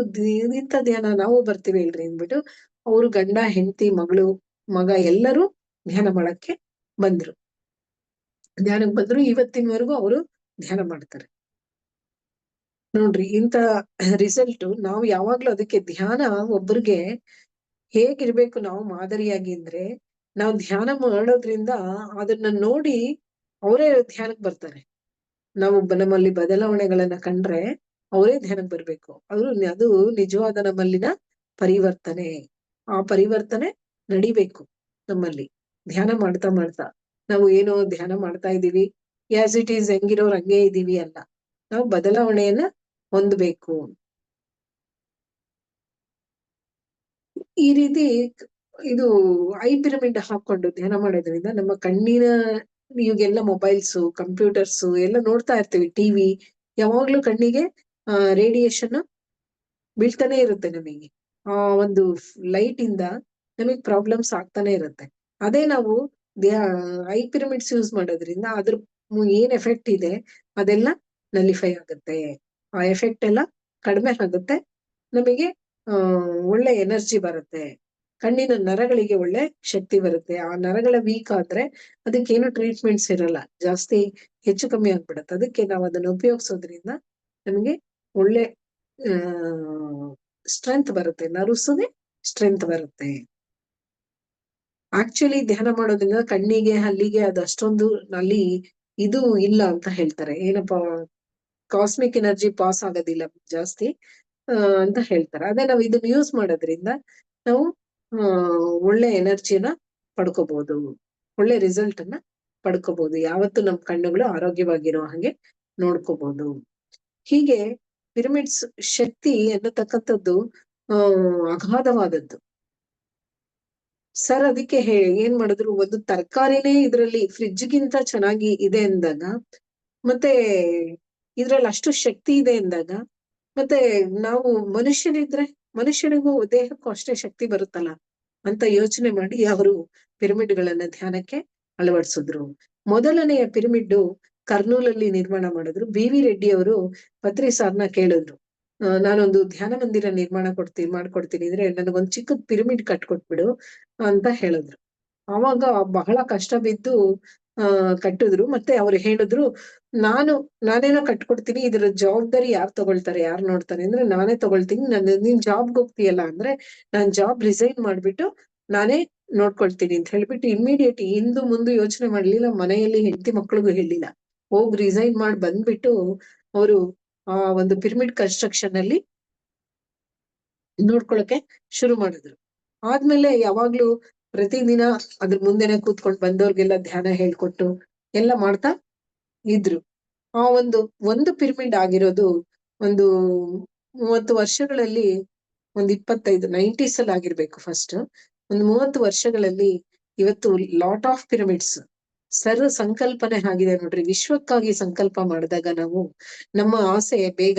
ಇಂಥ ಧ್ಯಾನ ನಾವು ಬರ್ತೀವಿ ಹೇಳ್ರಿ ಅಂದ್ಬಿಟ್ಟು ಅವ್ರು ಗಂಡ, ಹೆಂಡತಿ, ಮಗ ಎಲ್ಲರೂ ಧ್ಯಾನ ಮಾಡಕ್ಕೆ ಬಂದ್ರು. ಧ್ಯಾನಕ್ಕೆ ಬಂದ್ರು. ಇವತ್ತಿನವರೆಗೂ ಅವರು ಧ್ಯಾನ ಮಾಡ್ತಾರೆ. ನೋಡ್ರಿ, ಇಂಥ ರಿಸಲ್ಟ್. ನಾವು ಯಾವಾಗ್ಲೂ ಅದಕ್ಕೆ ಧ್ಯಾನ ಒಬ್ಬರಿಗೆ ಹೇಗಿರ್ಬೇಕು ನಾವು ಮಾದರಿಯಾಗಿ ಅಂದ್ರೆ, ನಾವು ಧ್ಯಾನ ಮಾಡೋದ್ರಿಂದ ಅದನ್ನ ನೋಡಿ ಅವರೇ ಧ್ಯಾನಕ್ಕೆ ಬರ್ತಾರೆ. ನಾವು ನಮ್ಮಲ್ಲಿ ಬದಲಾವಣೆಗಳನ್ನ ಕಂಡ್ರೆ ಅವರೇ ಧ್ಯಾನಕ್ಕೆ ಬರ್ಬೇಕು. ಅದು ನಿಜವಾದ ನಮ್ಮಲ್ಲಿನ ಪರಿವರ್ತನೆ. ಆ ಪರಿವರ್ತನೆ ನಡಿಬೇಕು ನಮ್ಮಲ್ಲಿ. ಧ್ಯಾನ ಮಾಡ್ತಾ ನಾವು ಏನೋ ಧ್ಯಾನ ಮಾಡ್ತಾ ಇದೀವಿ, ಆಸ್ ಇಟ್ ಈಸ್ ಹೆಂಗಿರೋರು ಹಂಗೆ ಇದೀವಿ ಅಲ್ಲ. ನಾವು ಬದಲಾವಣೆಯನ್ನ ಹೊಂದಬೇಕು. ಈ ರೀತಿ ಇದು ಐ ಪಿರಮಿಡ್ ಹಾಕೊಂಡು ಧ್ಯಾನ ಮಾಡೋದ್ರಿಂದ ನಮ್ಮ ಕಣ್ಣಿನ, ಈಗೆಲ್ಲ ಮೊಬೈಲ್ಸು, ಕಂಪ್ಯೂಟರ್ಸು ಎಲ್ಲ ನೋಡ್ತಾ ಇರ್ತೀವಿ, ಟಿವಿ, ಯಾವಾಗ್ಲೂ ಕಣ್ಣಿಗೆ ರೇಡಿಯೇಷನ್ ಬೀಳ್ತಾನೆ ಇರುತ್ತೆ ನಮಗೆ. ಒಂದು ಲೈಟ್ ಇಂದ ನಮಗ್ ಪ್ರಾಬ್ಲಮ್ಸ್ ಆಗ್ತಾನೆ ಇರುತ್ತೆ. ಅದೇ ನಾವು ಐ ಪಿರಮಿಡ್ಸ್ ಯೂಸ್ ಮಾಡೋದ್ರಿಂದ ಅದ್ರ ಏನ್ ಎಫೆಕ್ಟ್ ಇದೆ ಅದೆಲ್ಲ ನಲಿಫೈ ಆಗುತ್ತೆ. ಆ ಎಫೆಕ್ಟ್ ಎಲ್ಲ ಕಡಿಮೆ ಆಗುತ್ತೆ. ನಮಗೆ ಒಳ್ಳೆ ಎನರ್ಜಿ ಬರುತ್ತೆ. ಕಣ್ಣಿನ ನರಗಳಿಗೆ ಒಳ್ಳೆ ಶಕ್ತಿ ಬರುತ್ತೆ. ಆ ನರಗಳ ವೀಕ್ ಆದ್ರೆ ಅದಕ್ಕೇನು ಟ್ರೀಟ್ಮೆಂಟ್ಸ್ ಇರಲ್ಲ, ಜಾಸ್ತಿ ಹೆಚ್ಚು ಕಮ್ಮಿ ಆಗ್ಬಿಡತ್ತೆ. ಅದಕ್ಕೆ ನಾವು ಅದನ್ನ ಉಪಯೋಗಿಸೋದ್ರಿಂದ ನಮಗೆ ಒಳ್ಳೆ ಸ್ಟ್ರೆಂತ್ ಬರುತ್ತೆ, ನರ್ವ್ಸ್ಗೆ ಸ್ಟ್ರೆಂತ್ ಬರುತ್ತೆ. ಆಕ್ಚುಲಿ ಧ್ಯಾನ ಮಾಡೋದ್ರಿಂದ ಕಣ್ಣಿಗೆ, ಹಲ್ಲಿಗೆ ಅದಷ್ಟೊಂದು ಅಲ್ಲಿ ಇದು ಇಲ್ಲ ಅಂತ ಹೇಳ್ತಾರೆ. ಏನಪ್ಪಾ, ಕಾಸ್ಮಿಕ್ ಎನರ್ಜಿ ಪಾಸ್ ಆಗೋದಿಲ್ಲ ಜಾಸ್ತಿ ಅಂತ ಹೇಳ್ತಾರೆ. ಅದೇ ನಾವು ಇದನ್ನ ಯೂಸ್ ಮಾಡೋದ್ರಿಂದ ನಾವು ಒಳ್ಳೆ ಎನರ್ಜಿನ ಪಡ್ಕೋಬಹುದು, ಒಳ್ಳೆ ರಿಸಲ್ಟ್ ಅನ್ನ ಪಡ್ಕೋಬಹುದು. ಯಾವತ್ತು ನಮ್ ಕಣ್ಣುಗಳು ಆರೋಗ್ಯವಾಗಿರೋ ಹಾಗೆ ನೋಡ್ಕೋಬಹುದು. ಹೀಗೆ ಪಿರಮಿಡ್ಸ್ ಶಕ್ತಿ ಅನ್ನತಕ್ಕಂಥದ್ದು ಅಗಾಧವಾದದ್ದು. ಸರ್ ಅದಕ್ಕೆ ಏನ್ ಮಾಡಿದ್ರು, ಒಂದು ತರಕಾರಿನೇ ಇದ್ರಲ್ಲಿ ಫ್ರಿಡ್ಜ್ಗಿಂತ ಚೆನ್ನಾಗಿ ಇದೆ ಅಂದಾಗ, ಮತ್ತೆ ಇದ್ರಲ್ಲಿ ಅಷ್ಟು ಶಕ್ತಿ ಇದೆ ಅಂದಾಗ, ಮತ್ತೆ ನಾವು ಮನುಷ್ಯನಿಗೂ ದೇಹಕ್ಕೂ ಅಷ್ಟೇ ಶಕ್ತಿ ಬರುತ್ತಲ್ಲ ಅಂತ ಯೋಚನೆ ಮಾಡಿ ಅವರು ಪಿರಮಿಡ್ಗಳನ್ನ ಧ್ಯಾನಕ್ಕೆ ಅಳವಡಿಸಿದ್ರು. ಮೊದಲನೆಯ ಪಿರಮಿಡ್ ಕರ್ನೂಲಲ್ಲಿ ನಿರ್ಮಾಣ ಮಾಡಿದ್ರು. BV ರೆಡ್ಡಿ ಅವರು ಪತ್ರಿ ಸಾರ್ನ ಕೇಳಿದ್ರು, ನಾನೊಂದು ಧ್ಯಾನ ಮಂದಿರ ಮಾಡ್ಕೊಡ್ತೀನಿ ಅಂದ್ರೆ ನನಗೊಂದು ಚಿಕ್ಕದ್ ಪಿರಮಿಡ್ ಕಟ್ಕೊಟ್ಬಿಡು ಅಂತ ಹೇಳಿದ್ರು. ಅವಾಗ ಬಹಳ ಕಷ್ಟ ಬಿದ್ದು ಕಟ್ಟಿದ್ರು. ಮತ್ತೆ ಅವ್ರು ಹೇಳಿದ್ರು, ನಾನೇನೋ ಕಟ್ಕೊಡ್ತೀನಿ, ಇದ್ರ ಜವಾಬ್ದಾರಿ ಯಾರು ತಗೊಳ್ತಾರೆ, ಯಾರು ನೋಡ್ತಾರೆ ಅಂದ್ರೆ ನಾನೇ ತಗೊಳ್ತೀನಿ. ನೀನ್ ಜಾಬ್ಗೆ ಹೋಗ್ತೀಯಲ್ಲ ಅಂದ್ರೆ ನಾನ್ ಜಾಬ್ ರಿಸೈನ್ ಮಾಡ್ಬಿಟ್ಟು ನಾನೇ ನೋಡ್ಕೊಳ್ತೀನಿ ಅಂತ ಹೇಳ್ಬಿಟ್ಟು ಇಮ್ಮಿಡಿಯೇಟ್ ಹಿಂದು ಮುಂದೆ ಯೋಚನೆ ಮಾಡ್ಲಿಲ್ಲ. ಮನೆಯಲ್ಲಿ ಹೆಂಡತಿ ಮಕ್ಳಿಗೂ ಹೇಳಿಲ್ಲ. ಹೋಗ್ ರಿಸೈನ್ ಮಾಡಿ ಬಂದ್ಬಿಟ್ಟು ಅವರು ಆ ಒಂದು ಪಿರಮಿಡ್ ಕನ್ಸ್ಟ್ರಕ್ಷನ್ ಅಲ್ಲಿ ನೋಡ್ಕೊಳಕ್ಕೆ ಶುರು ಮಾಡಿದ್ರು. ಆದ್ಮೇಲೆ ಯಾವಾಗ್ಲೂ ಪ್ರತಿದಿನ ಅದ್ರ ಮುಂದೆನೆ ಕೂತ್ಕೊಂಡು ಬಂದವ್ರಿಗೆಲ್ಲ ಧ್ಯಾನ ಹೇಳ್ಕೊಟ್ಟು ಎಲ್ಲ ಮಾಡ್ತಾ ಇದ್ರು. ಆ ಒಂದು ಪಿರಮಿಡ್ ಆಗಿರೋದು ಒಂದು 30 ವರ್ಷಗಳಲ್ಲಿ, ಒಂದು 90s ಅಲ್ಲಿ ಆಗಿರ್ಬೇಕು ಫಸ್ಟ್. ಒಂದು 30 ವರ್ಷಗಳಲ್ಲಿ ಇವತ್ತು ಲಾಟ್ ಆಫ್ ಪಿರಮಿಡ್ಸ್ ಸಂಕಲ್ಪನೆ ಆಗಿದೆ ನೋಡ್ರಿ. ವಿಶ್ವಕ್ಕಾಗಿ ಸಂಕಲ್ಪ ಮಾಡಿದಾಗ ನಮ್ಮ ಆಸೆ ಬೇಗ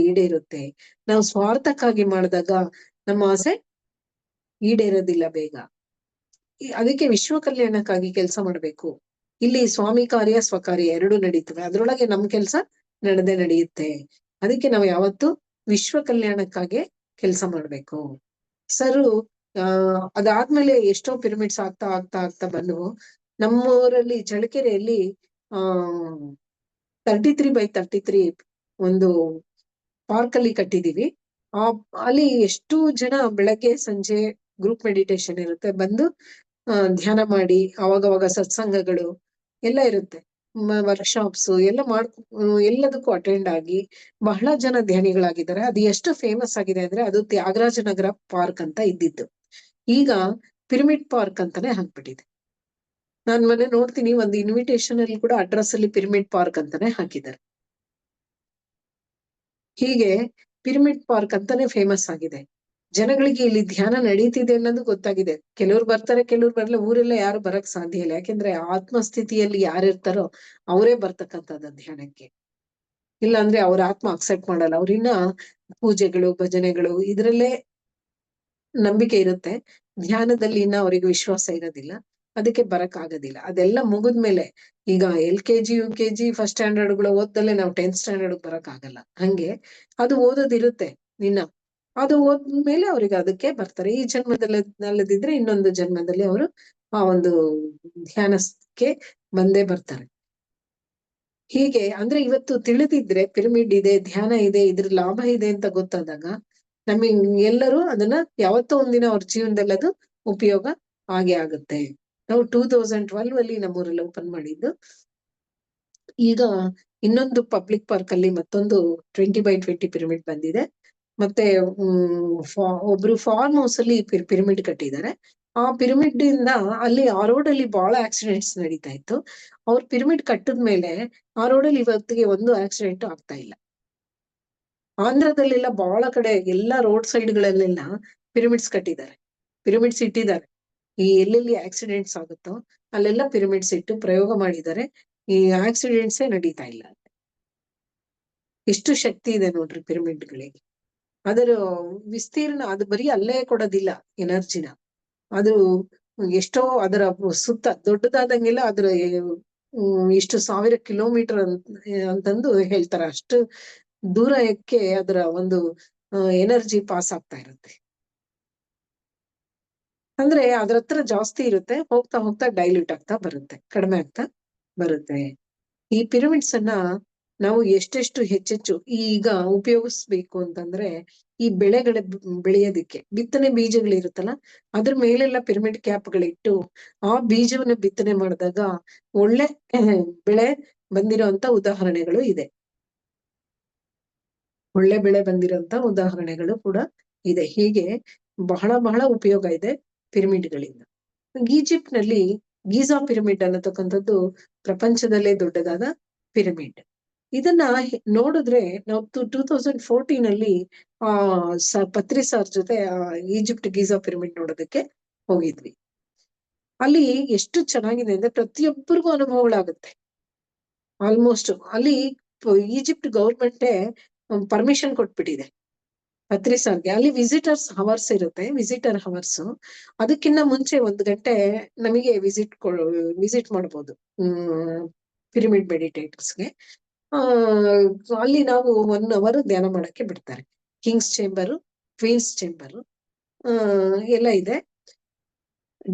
ಈಡೇರುತ್ತೆ. ನಾವು ಸ್ವಾರ್ಥಕ್ಕಾಗಿ ಮಾಡಿದಾಗ ನಮ್ಮ ಆಸೆ ಈಡೇರೋದಿಲ್ಲ ಬೇಗ. ಅದಕ್ಕೆ ವಿಶ್ವ ಕಲ್ಯಾಣಕ್ಕಾಗಿ ಕೆಲಸ ಮಾಡ್ಬೇಕು. ಇಲ್ಲಿ ಸ್ವಾಮಿ ಕಾರ್ಯ ಸ್ವಕಾರ್ಯ ಎರಡು ನಡೀತವೆ, ಅದ್ರೊಳಗೆ ನಮ್ ಕೆಲ್ಸ ನಡೆಯುತ್ತೆ. ಅದಕ್ಕೆ ನಾವು ಯಾವತ್ತು ವಿಶ್ವ ಕಲ್ಯಾಣಕ್ಕಾಗಿ ಕೆಲಸ ಮಾಡ್ಬೇಕು. ಸರ್ ಅದಾದ್ಮೇಲೆ ಎಷ್ಟೋ ಪಿರಮಿಡ್ಸ್ ಆಗ್ತಾ ಆಗ್ತಾ ಆಗ್ತಾ ಬಂದ್ವು. ನಮ್ಮೂರಲ್ಲಿ ಚಳ್ಳಕೆರೆಯಲ್ಲಿ 33x33 ಒಂದು ಪಾರ್ಕ್ ಅಲ್ಲಿ ಕಟ್ಟಿದೀವಿ. ಅಲ್ಲಿ ಎಷ್ಟು ಜನ ಬೆಳಗ್ಗೆ ಸಂಜೆ ಗ್ರೂಪ್ ಮೆಡಿಟೇಷನ್ ಇರುತ್ತೆ, ಬಂದು ಧ್ಯಾನ ಮಾಡಿ, ಅವಾಗವಾಗ ಸತ್ಸಂಗಗಳು ಎಲ್ಲ ಇರುತ್ತೆ, ವರ್ಕ್ಶಾಪ್ಸ್ ಎಲ್ಲ ಎಲ್ಲದಕ್ಕೂ ಅಟೆಂಡ್ ಆಗಿ ಬಹಳ ಜನ ಧ್ಯಾನಿಗಳಾಗಿದ್ದಾರೆ. ಅದು ಎಷ್ಟು ಫೇಮಸ್ ಆಗಿದೆ ಅಂದ್ರೆ ಅದು ತ್ಯಾಗರಾಜನಗರ ಪಾರ್ಕ್ ಅಂತ ಇದ್ದಿದ್ದು, ಈಗ ಪಿರಮಿಡ್ ಪಾರ್ಕ್ ಅಂತಾನೆ ಹಾಕ್ಬಿಟ್ಟಿದೆ. ನಾನ್ ಮೊನ್ನೆ ನೋಡ್ತೀನಿ, ಒಂದು ಇನ್ವಿಟೇಷನ್ ಅಲ್ಲಿ ಕೂಡ ಅಡ್ರೆಸ್ ಅಲ್ಲಿ ಪಿರಮಿಡ್ ಪಾರ್ಕ್ ಅಂತಾನೆ ಹಾಕಿದ್ದಾರೆ. ಹೀಗೆ ಪಿರಮಿಡ್ ಪಾರ್ಕ್ ಅಂತಾನೆ ಫೇಮಸ್ ಆಗಿದೆ. ಜನಗಳಿಗೆ ಇಲ್ಲಿ ಧ್ಯಾನ ನಡೀತಿದೆ ಅನ್ನೋದು ಗೊತ್ತಾಗಿದೆ. ಕೆಲವ್ರು ಬರ್ತಾರೆ, ಕೆಲವ್ರು ಬರಲ್ಲ. ಊರೆಲ್ಲ ಯಾರು ಬರಕ್ ಸಾಧ್ಯ ಇಲ್ಲ. ಯಾಕೆಂದ್ರೆ ಆತ್ಮಸ್ಥಿತಿಯಲ್ಲಿ ಯಾರಿರ್ತಾರೋ ಅವರೇ ಬರ್ತಕ್ಕಂಥದ್ದು ಧ್ಯಾನಕ್ಕೆ. ಇಲ್ಲ ಅಂದ್ರೆ ಅವ್ರ ಆತ್ಮ ಅಕ್ಸೆಪ್ಟ್ ಮಾಡಲ್ಲ. ಅವ್ರಿನ್ನ ಪೂಜೆಗಳು ಭಜನೆಗಳು ಇದ್ರಲ್ಲೇ ನಂಬಿಕೆ ಇರುತ್ತೆ. ಧ್ಯಾನದಲ್ಲಿ ಇನ್ನ ಅವ್ರಿಗೆ ವಿಶ್ವಾಸ ಇರೋದಿಲ್ಲ, ಅದಕ್ಕೆ ಬರಕ್ ಆಗೋದಿಲ್ಲ. ಅದೆಲ್ಲ ಮುಗಿದ್ಮೇಲೆ, ಈಗ LKG UKG ಫಸ್ಟ್ ಸ್ಟ್ಯಾಂಡರ್ಡ್ಗಳು ಓದ್ದಲ್ಲೇ ನಾವು 10th ಸ್ಟ್ಯಾಂಡರ್ಡ್ ಬರಕ್ ಆಗಲ್ಲ. ಹಂಗೆ ಅದು ಓದೋದಿರುತ್ತೆ ಇನ್ನ. ಅದು ಓದ್ಮೇಲೆ ಅವ್ರಿಗೆ ಅದಕ್ಕೆ ಬರ್ತಾರೆ. ಈ ಜನ್ಮದಲ್ಲಿ ಅಲ್ಲದಿದ್ರೆ ಇನ್ನೊಂದು ಜನ್ಮದಲ್ಲಿ ಅವರು ಆ ಒಂದು ಧ್ಯಾನಕ್ಕೆ ಬಂದೇ ಬರ್ತಾರೆ. ಹೀಗೆ ಅಂದ್ರೆ ಇವತ್ತು ತಿಳಿದಿದ್ರೆ ಪಿರಮಿಡ್ ಇದೆ, ಧ್ಯಾನ ಇದೆ, ಇದ್ರ ಲಾಭ ಇದೆ ಅಂತ ಗೊತ್ತಾದಾಗ ನಮಗೆ ಎಲ್ಲರೂ ಅದನ್ನ ಯಾವತ್ತೋ ಒಂದಿನ ಅವ್ರ ಜೀವನದಲ್ಲಿ ಅದು ಉಪಯೋಗ ಆಗೇ ಆಗುತ್ತೆ. ನಾವು 2012 ಅಲ್ಲಿ ನಮ್ಮೂರಲ್ಲಿ ಓಪನ್ ಮಾಡಿದ್ದು. ಈಗ ಇನ್ನೊಂದು ಪಬ್ಲಿಕ್ ಪಾರ್ಕ್ ಅಲ್ಲಿ ಮತ್ತೊಂದು 20x20 ಪಿರಮಿಡ್ ಬಂದಿದೆ. ಮತ್ತೆ ಒಬ್ರು ಫಾರ್ಮ್ ಹೌಸ್ ಅಲ್ಲಿ ಪಿರಮಿಡ್ ಕಟ್ಟಿದ್ದಾರೆ. ಆ ಪಿರಮಿಡ್ ಇಂದ ಅಲ್ಲಿ ಆ ರೋಡ್ ಅಲ್ಲಿ ಬಹಳ ಆಕ್ಸಿಡೆಂಟ್ಸ್ ನಡೀತಾ ಇತ್ತು. ಅವ್ರ ಪಿರಮಿಡ್ ಕಟ್ಟದ್ಮೇಲೆ ಆ ರೋಡ್ ಅಲ್ಲಿ ಇವತ್ತಿಗೆ ಒಂದು ಆಕ್ಸಿಡೆಂಟ್ ಆಗ್ತಾ ಇಲ್ಲ. ಆಂಧ್ರದಲ್ಲೆಲ್ಲ ಬಹಳ ಕಡೆ ಎಲ್ಲಾ ರೋಡ್ ಸೈಡ್ ಗಳಲ್ಲೆಲ್ಲ ಪಿರಮಿಡ್ಸ್ ಕಟ್ಟಿದ್ದಾರೆ, ಪಿರಮಿಡ್ಸ್ ಇಟ್ಟಿದ್ದಾರೆ. ಈ ಎಲ್ಲೆಲ್ಲಿ ಆಕ್ಸಿಡೆಂಟ್ಸ್ ಆಗುತ್ತೋ ಅಲ್ಲೆಲ್ಲ ಪಿರಮಿಡ್ಸ್ ಇಟ್ಟು ಪ್ರಯೋಗ ಮಾಡಿದ್ದಾರೆ. ಈ ಆಕ್ಸಿಡೆಂಟ್ಸೇ ನಡೀತಾ ಇಲ್ಲ. ಎಷ್ಟು ಶಕ್ತಿ ಇದೆ ನೋಡ್ರಿ ಪಿರಮಿಡ್ಗಳಿಗೆ. ಅದರ ವಿಸ್ತೀರ್ಣ ಅದು ಬರೀ ಅಲ್ಲೇ ಕೊಡೋದಿಲ್ಲ ಎನರ್ಜಿನ, ಅದು ಎಷ್ಟೋ ಅದರ ಸುತ್ತ ದೊಡ್ಡದಾದಂಗೆಲ್ಲ ಅದ್ರ ಇಷ್ಟು 1000 ಕಿಲೋಮೀಟರ್ ಅಂತಂದು ಹೇಳ್ತಾರೆ. ಅಷ್ಟು ದೂರಕ್ಕೆ ಅದರ ಒಂದು ಎನರ್ಜಿ ಪಾಸ್ ಆಗ್ತಾ ಇರುತ್ತೆ. ಅಂದ್ರೆ ಅದ್ರ ಹತ್ರ ಜಾಸ್ತಿ ಇರುತ್ತೆ, ಹೋಗ್ತಾ ಹೋಗ್ತಾ ಡೈಲ್ಯೂಟ್ ಆಗ್ತಾ ಬರುತ್ತೆ, ಕಡಿಮೆ ಆಗ್ತಾ ಬರುತ್ತೆ. ಈ ಪಿರಮಿಡ್ಸ್ ಅನ್ನ ನಾವು ಎಷ್ಟೆಷ್ಟು ಹೆಚ್ಚೆಚ್ಚು ಈಗ ಉಪಯೋಗಿಸ್ಬೇಕು ಅಂತಂದ್ರೆ, ಈ ಬೆಳೆಯೋದಿಕ್ಕೆ ಬಿತ್ತನೆ ಬೀಜಗಳಿರುತ್ತಲ್ಲ ಅದ್ರ ಮೇಲೆಲ್ಲ ಪಿರಮಿಡ್ ಕ್ಯಾಪ್ಗಳಿಟ್ಟು ಆ ಬೀಜವನ್ನ ಬಿತ್ತನೆ ಮಾಡಿದಾಗ ಒಳ್ಳೆ ಬೆಳೆ ಬಂದಿರೋಂತ ಉದಾಹರಣೆಗಳು ಇದೆ. ಒಳ್ಳೆ ಬೆಳೆ ಬಂದಿರೋಂತ ಉದಾಹರಣೆಗಳು ಕೂಡ ಇದೆ. ಹೀಗೆ ಬಹಳ ಬಹಳ ಉಪಯೋಗ ಇದೆ ಪಿರಮಿಡ್ಗಳಿಂದ. ಈಜಿಪ್ಟ್ ನಲ್ಲಿ ಗೀಜಾ ಪಿರಮಿಡ್ ಅನ್ನತಕ್ಕಂಥದ್ದು ಪ್ರಪಂಚದಲ್ಲೇ ದೊಡ್ಡದಾದ ಪಿರಮಿಡ್. ಇದನ್ನ ನೋಡಿದ್ರೆ ನಾವು 2014 ಅಲ್ಲಿ ಪತ್ರಿ ಸರ್ ಜೊತೆ ಈಜಿಪ್ಟ್ ಗೀಜಾ ಪಿರಮಿಡ್ ನೋಡೋದಕ್ಕೆ ಹೋಗಿದ್ವಿ. ಅಲ್ಲಿ ಎಷ್ಟು ಚೆನ್ನಾಗಿದೆ ಅಂದ್ರೆ ಪ್ರತಿಯೊಬ್ಬರಿಗೂ ಅನುಭವಗಳಾಗುತ್ತೆ. ಆಲ್ಮೋಸ್ಟ್ ಅಲ್ಲಿ ಈಜಿಪ್ಟ್ ಗೌರ್ಮೆಂಟೇ ಪರ್ಮಿಷನ್ ಕೊಟ್ಬಿಟ್ಟಿದೆ ಪತ್ರಿ ಸರ್ಗೆ. ಅಲ್ಲಿ ವಿಸಿಟರ್ಸ್ ಹವರ್ಸ್ ಇರುತ್ತೆ, ವಿಸಿಟರ್ ಹವರ್ಸ್. ಅದಕ್ಕಿಂತ ಮುಂಚೆ 1 ಗಂಟೆ ನಮಗೆ ವಿಸಿಟ್ ಮಾಡ್ಬೋದು ಪಿರಮಿಡ್ ಮೆಡಿಟೇಟರ್ಸ್ಗೆ. ಅಲ್ಲಿ ನಾವು 1 ಅವರ್ ಧ್ಯಾನ ಮಾಡಕ್ಕೆ ಬಿಡ್ತಾರೆ. ಕಿಂಗ್ಸ್ ಚೇಂಬರ್, ಕ್ವೀನ್ಸ್ ಚೇಂಬರ್ ಎಲ್ಲ ಇದೆ.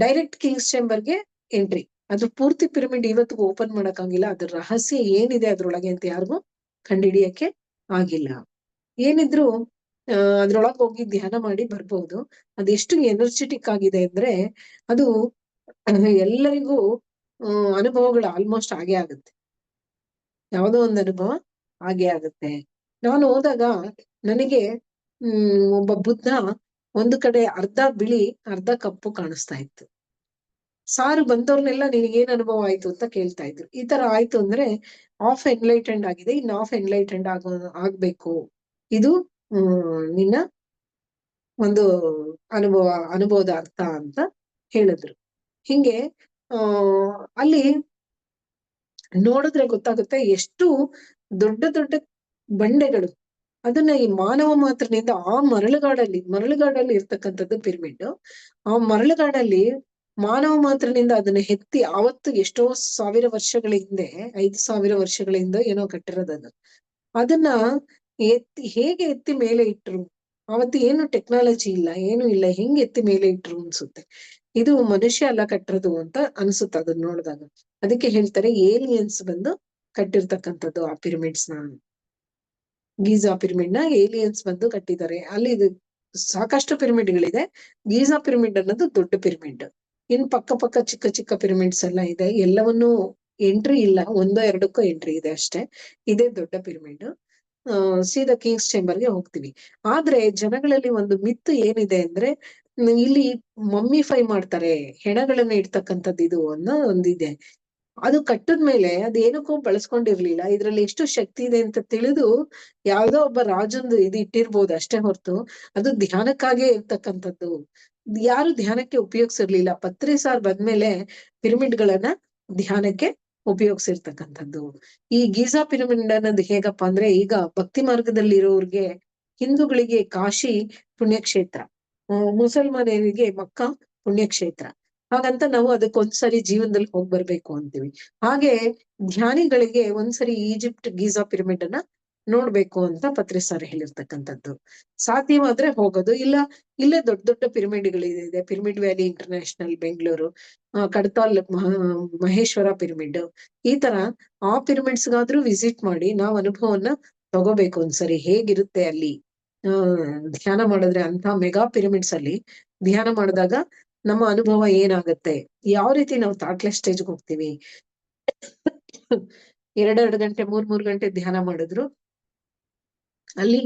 ಡೈರೆಕ್ಟ್ ಕಿಂಗ್ಸ್ ಚೇಂಬರ್ಗೆ ಎಂಟ್ರಿ. ಅದು ಪೂರ್ತಿ ಪಿರಮಿಡ್ ಇವತ್ತಿಗೂ ಓಪನ್ ಮಾಡಕ್ಕಾಗಿಲ್ಲ. ಅದ್ರ ರಹಸ್ಯ ಏನಿದೆ ಅದ್ರೊಳಗೆ ಅಂತ ಯಾರಿಗೂ ಕಂಡುಹಿಡಿಯಕ್ಕೆ ಆಗಿಲ್ಲ. ಏನಿದ್ರು ಅದ್ರೊಳಗೆ ಹೋಗಿ ಧ್ಯಾನ ಮಾಡಿ ಬರ್ಬೋದು. ಅದೆಷ್ಟು ಎನರ್ಜೆಟಿಕ್ ಆಗಿದೆ ಅಂದ್ರೆ ಅದು ಎಲ್ಲರಿಗೂ ಅನುಭವಗಳು ಆಲ್ಮೋಸ್ಟ್ ಆಗೇ ಆಗುತ್ತೆ. ಯಾವುದೋ ಒಂದು ಅನುಭವ ಆಗೇ ಆಗುತ್ತೆ. ನಾನು ಹೋದಾಗ ನನಗೆ ಒಬ್ಬ ಬುದ್ಧ ಒಂದು ಕಡೆ ಅರ್ಧ ಬಿಳಿ ಅರ್ಧ ಕಪ್ಪು ಕಾಣಿಸ್ತಾ ಇತ್ತು. ಸಾರು ಬಂದವ್ರನ್ನೆಲ್ಲ ನಿನಗೇನ್ ಅನುಭವ ಆಯ್ತು ಅಂತ ಕೇಳ್ತಾ ಇದ್ರು. ಈ ತರ ಆಯ್ತು ಅಂದ್ರೆ ಆಫ್ ಎನ್ಲೈಟೆಂಡ್ ಆಗಿದೆ, ಇನ್ನು ಆಫ್ ಎನ್ಲೈಟೆಂಡ್ ಆಗ್ಬೇಕು. ಇದು ನಿನ್ನ ಒಂದು ಅನುಭವದ ಅರ್ಥ ಅಂತ ಹೇಳಿದ್ರು. ಹಿಂಗೆ ಅಲ್ಲಿ ನೋಡಿದ್ರೆ ಗೊತ್ತಾಗುತ್ತೆ ಎಷ್ಟು ದೊಡ್ಡ ದೊಡ್ಡ ಬಂಡೆಗಳು. ಅದನ್ನ ಈ ಮಾನವ ಮಾತ್ರನಿಂದ ಆ ಮರಳುಗಾಡಲ್ಲಿ ಇರ್ತಕ್ಕಂಥದ್ದು ಪಿರಮಿಡ್. ಆ ಮರಳುಗಾಡಲ್ಲಿ ಮಾನವ ಮಾತ್ರನಿಂದ ಅದನ್ನ ಎತ್ತಿ ಆವತ್ತು ಎಷ್ಟೋ ಸಾವಿರ ವರ್ಷಗಳ ಹಿಂದೆ 5,000 ವರ್ಷಗಳ ಹಿಂದೆ ಏನೋ ಕಟ್ಟಿರೋದದು. ಅದನ್ನ ಹೇಗೆ ಎತ್ತಿ ಮೇಲೆ ಇಟ್ರು? ಅವತ್ತು ಏನು ಟೆಕ್ನಾಲಜಿ ಇಲ್ಲ, ಏನು ಇಲ್ಲ, ಹೆಂಗ್ ಎತ್ತಿ ಮೇಲೆ ಇಟ್ರು ಅನ್ಸುತ್ತೆ. ಇದು ಮನುಷ್ಯ ಎಲ್ಲ ಕಟ್ಟಿರೋದು ಅಂತ ಅನ್ಸುತ್ತೆ ಅದನ್ನ ನೋಡಿದಾಗ. ಅದಕ್ಕೆ ಹೇಳ್ತಾರೆ ಏಲಿಯನ್ಸ್ ಬಂದು ಕಟ್ಟಿರ್ತಕ್ಕಂಥದ್ದು ಆ ಪಿರಮಿಡ್ಸ್ ನ. ಗೀಜಾ ಪಿರಮಿಡ್ ನ ಏಲಿಯನ್ಸ್ ಬಂದು ಕಟ್ಟಿದ್ದಾರೆ. ಅಲ್ಲಿ ಸಾಕಷ್ಟು ಪಿರಮಿಡ್ಗಳಿದೆ. ಗೀಜಾ ಪಿರಮಿಡ್ ಅನ್ನೋದು ದೊಡ್ಡ ಪಿರಮಿಡ್. ಇನ್ ಪಕ್ಕ ಚಿಕ್ಕ ಚಿಕ್ಕ ಪಿರಮಿಡ್ಸ್ ಎಲ್ಲ ಇದೆ. ಎಲ್ಲವನ್ನೂ ಎಂಟ್ರಿ ಇಲ್ಲ, 1-2 ಎಂಟ್ರಿ ಇದೆ ಅಷ್ಟೇ. ಇದೇ ದೊಡ್ಡ ಪಿರಮಿಡ್. ಸೀದಾ ಕಿಂಗ್ಸ್ ಚೇಂಬರ್ಗೆ ಹೋಗ್ತೀವಿ. ಆದ್ರೆ ಜನಗಳಲ್ಲಿ ಒಂದು ಮಿತ್ತು ಏನಿದೆ ಅಂದ್ರೆ ಇಲ್ಲಿ ಮಮ್ಮಿಫೈ ಮಾಡ್ತಾರೆ, ಹೆಣಗಳನ್ನ ಇಡ್ತಕ್ಕಂಥದ್ದು ಇದು ಅನ್ನೋ ಒಂದಿದೆ. ಅದು ಕಟ್ಟದ್ಮೇಲೆ ಅದೇನಕ್ಕೂ ಬಳಸ್ಕೊಂಡಿರ್ಲಿಲ್ಲ. ಇದ್ರಲ್ಲಿ ಎಷ್ಟು ಶಕ್ತಿ ಇದೆ ಅಂತ ತಿಳಿದು ಯಾವ್ದೋ ಒಬ್ಬ ರಾಜಂದು ಇದು ಇಟ್ಟಿರ್ಬೋದು ಅಷ್ಟೇ ಹೊರತು ಅದು ಧ್ಯಾನಕ್ಕಾಗೇ ಇರ್ತಕ್ಕಂಥದ್ದು. ಯಾರು ಧ್ಯಾನಕ್ಕೆ ಉಪಯೋಗಿಸಿರ್ಲಿಲ್ಲ. ಪತ್ರಿ ಸಾರ್ ಬಂದ್ಮೇಲೆ ಪಿರಮಿಡ್ ಗಳನ್ನ ಧ್ಯಾನಕ್ಕೆ ಉಪಯೋಗಿಸಿರ್ತಕ್ಕಂಥದ್ದು. ಈ ಗೀಜಾ ಪಿರಮಿಡ್ ಅನ್ನೋದು ಹೇಗಪ್ಪ ಅಂದ್ರೆ, ಈಗ ಭಕ್ತಿ ಮಾರ್ಗದಲ್ಲಿ ಇರೋರ್ಗೆ, ಹಿಂದೂಗಳಿಗೆ ಕಾಶಿ ಪುಣ್ಯಕ್ಷೇತ್ರ, ಮುಸಲ್ಮಾನರಿಗೆ ಮಕ್ಕಾ ಪುಣ್ಯಕ್ಷೇತ್ರ. ಹಾಗಂತ ನಾವು ಅದಕ್ಕೊಂದ್ಸರಿ ಜೀವನದಲ್ಲಿ ಹೋಗಿ ಬರ್ಬೇಕು ಅಂತೀವಿ. ಹಾಗೆ ಧ್ಯಾನಿಗಳಿಗೆ ಒಂದ್ಸರಿ ಈಜಿಪ್ಟ್ ಗೀಜಾ ಪಿರಮಿಡ್ ಅನ್ನ ನೋಡ್ಬೇಕು ಅಂತ ಪತ್ರಿ ಸರ್ ಹೇಳಿರ್ತಕ್ಕಂಥದ್ದು. ಸಾಧ್ಯವಾದ್ರೆ ಹೋಗೋದು, ಇಲ್ಲ ಇಲ್ಲೇ ದೊಡ್ಡ ದೊಡ್ಡ ಪಿರಮಿಡ್ಗಳಿದೆ. ಪಿರಮಿಡ್ ವ್ಯಾಲಿ ಇಂಟರ್ನ್ಯಾಷನಲ್ ಬೆಂಗಳೂರು, ಕಡತಾಲ್ ಮಹೇಶ್ವರ ಪಿರಮಿಡ್, ಈ ತರ ಆ ಪಿರಮಿಡ್ಸ್ಗಾದ್ರೂ ವಿಸಿಟ್ ಮಾಡಿ ನಾವು ಅನುಭವವನ್ನ ತಗೋಬೇಕು ಒಂದ್ಸರಿ. ಹೇಗಿರುತ್ತೆ ಅಲ್ಲಿ ಧ್ಯಾನ ಮಾಡಿದ್ರೆ, ಅಂತ ಮೆಗಾ ಪಿರಮಿಡ್ಸ್ ಅಲ್ಲಿ ಧ್ಯಾನ ಮಾಡಿದಾಗ ನಮ್ಮ ಅನುಭವ ಏನಾಗತ್ತೆ, ಯಾವ ರೀತಿ ನಾವು ಥಾಟ್ಲೆಸ್ ಸ್ಟೇಜ್ಗೆ ಹೋಗ್ತೀವಿ. 2 ಗಂಟೆ 3 ಗಂಟೆ ಧ್ಯಾನ ಮಾಡಿದ್ರು ಅಲ್ಲಿ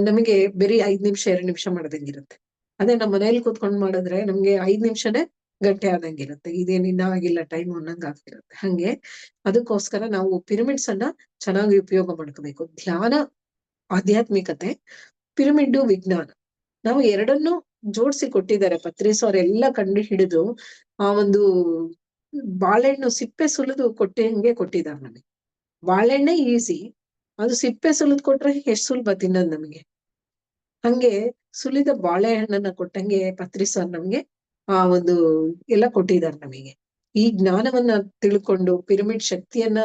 ನಮಗೆ ಬರೀ 5 ನಿಮಿಷ 2 ನಿಮಿಷ ಮಾಡ್ದಂಗಿರುತ್ತೆ. ಅದೇ ನಮ್ಮ ಮನೇಲಿ ಕೂತ್ಕೊಂಡ್ ಮಾಡಿದ್ರೆ ನಮ್ಗೆ 5 ನಿಮಿಷನೇ ಗಂಟೆ ಆದಂಗಿರುತ್ತೆ. ಇದೇನ್ ಇನ್ನ ಆಗಿಲ್ಲ ಟೈಮ್ ಅನ್ನಂಗ್ ಆಗ್ತಿರುತ್ತೆ. ಹಂಗೆ ಅದಕ್ಕೋಸ್ಕರ ನಾವು ಪಿರಮಿಡ್ಸ್ ಅನ್ನ ಚೆನ್ನಾಗಿ ಉಪಯೋಗ ಮಾಡ್ಕೋಬೇಕು. ಧ್ಯಾನ ಆಧ್ಯಾತ್ಮಿಕತೆ, ಪಿರಮಿಡ್ ವಿಜ್ಞಾನ, ನಾವು ಎರಡನ್ನೂ ಜೋಡಿಸಿ ಕೊಟ್ಟಿದ್ದಾರೆ ಪತ್ರಿ ಸರ್. ಎಲ್ಲ ಕಂಡು ಹಿಡಿದು ಆ ಒಂದು ಬಾಳೆಹಣ್ಣು ಸಿಪ್ಪೆ ಸುಲಿದು ಕೊಟ್ಟಿದ್ದಾರೆ ನಮಗೆ. ಬಾಳೆಹಣ್ಣೆ ಈಸಿ, ಅದು ಸಿಪ್ಪೆ ಸುಲಿದ್ ಕೊಟ್ರೆ ಎಷ್ಟು ಸುಲಭ ತಿನ್ನೋದು ನಮಗೆ. ಹಂಗೆ ಸುಲಿದ ಬಾಳೆಹಣ್ಣನ್ನ ಕೊಟ್ಟಂಗೆ ಪತ್ರಿ ಸರ್ ನಮ್ಗೆ ಆ ಒಂದು ಎಲ್ಲ ಕೊಟ್ಟಿದ್ದಾರೆ ನಮಗೆ. ಈ ಜ್ಞಾನವನ್ನ ತಿಳ್ಕೊಂಡು, ಪಿರಮಿಡ್ ಶಕ್ತಿಯನ್ನ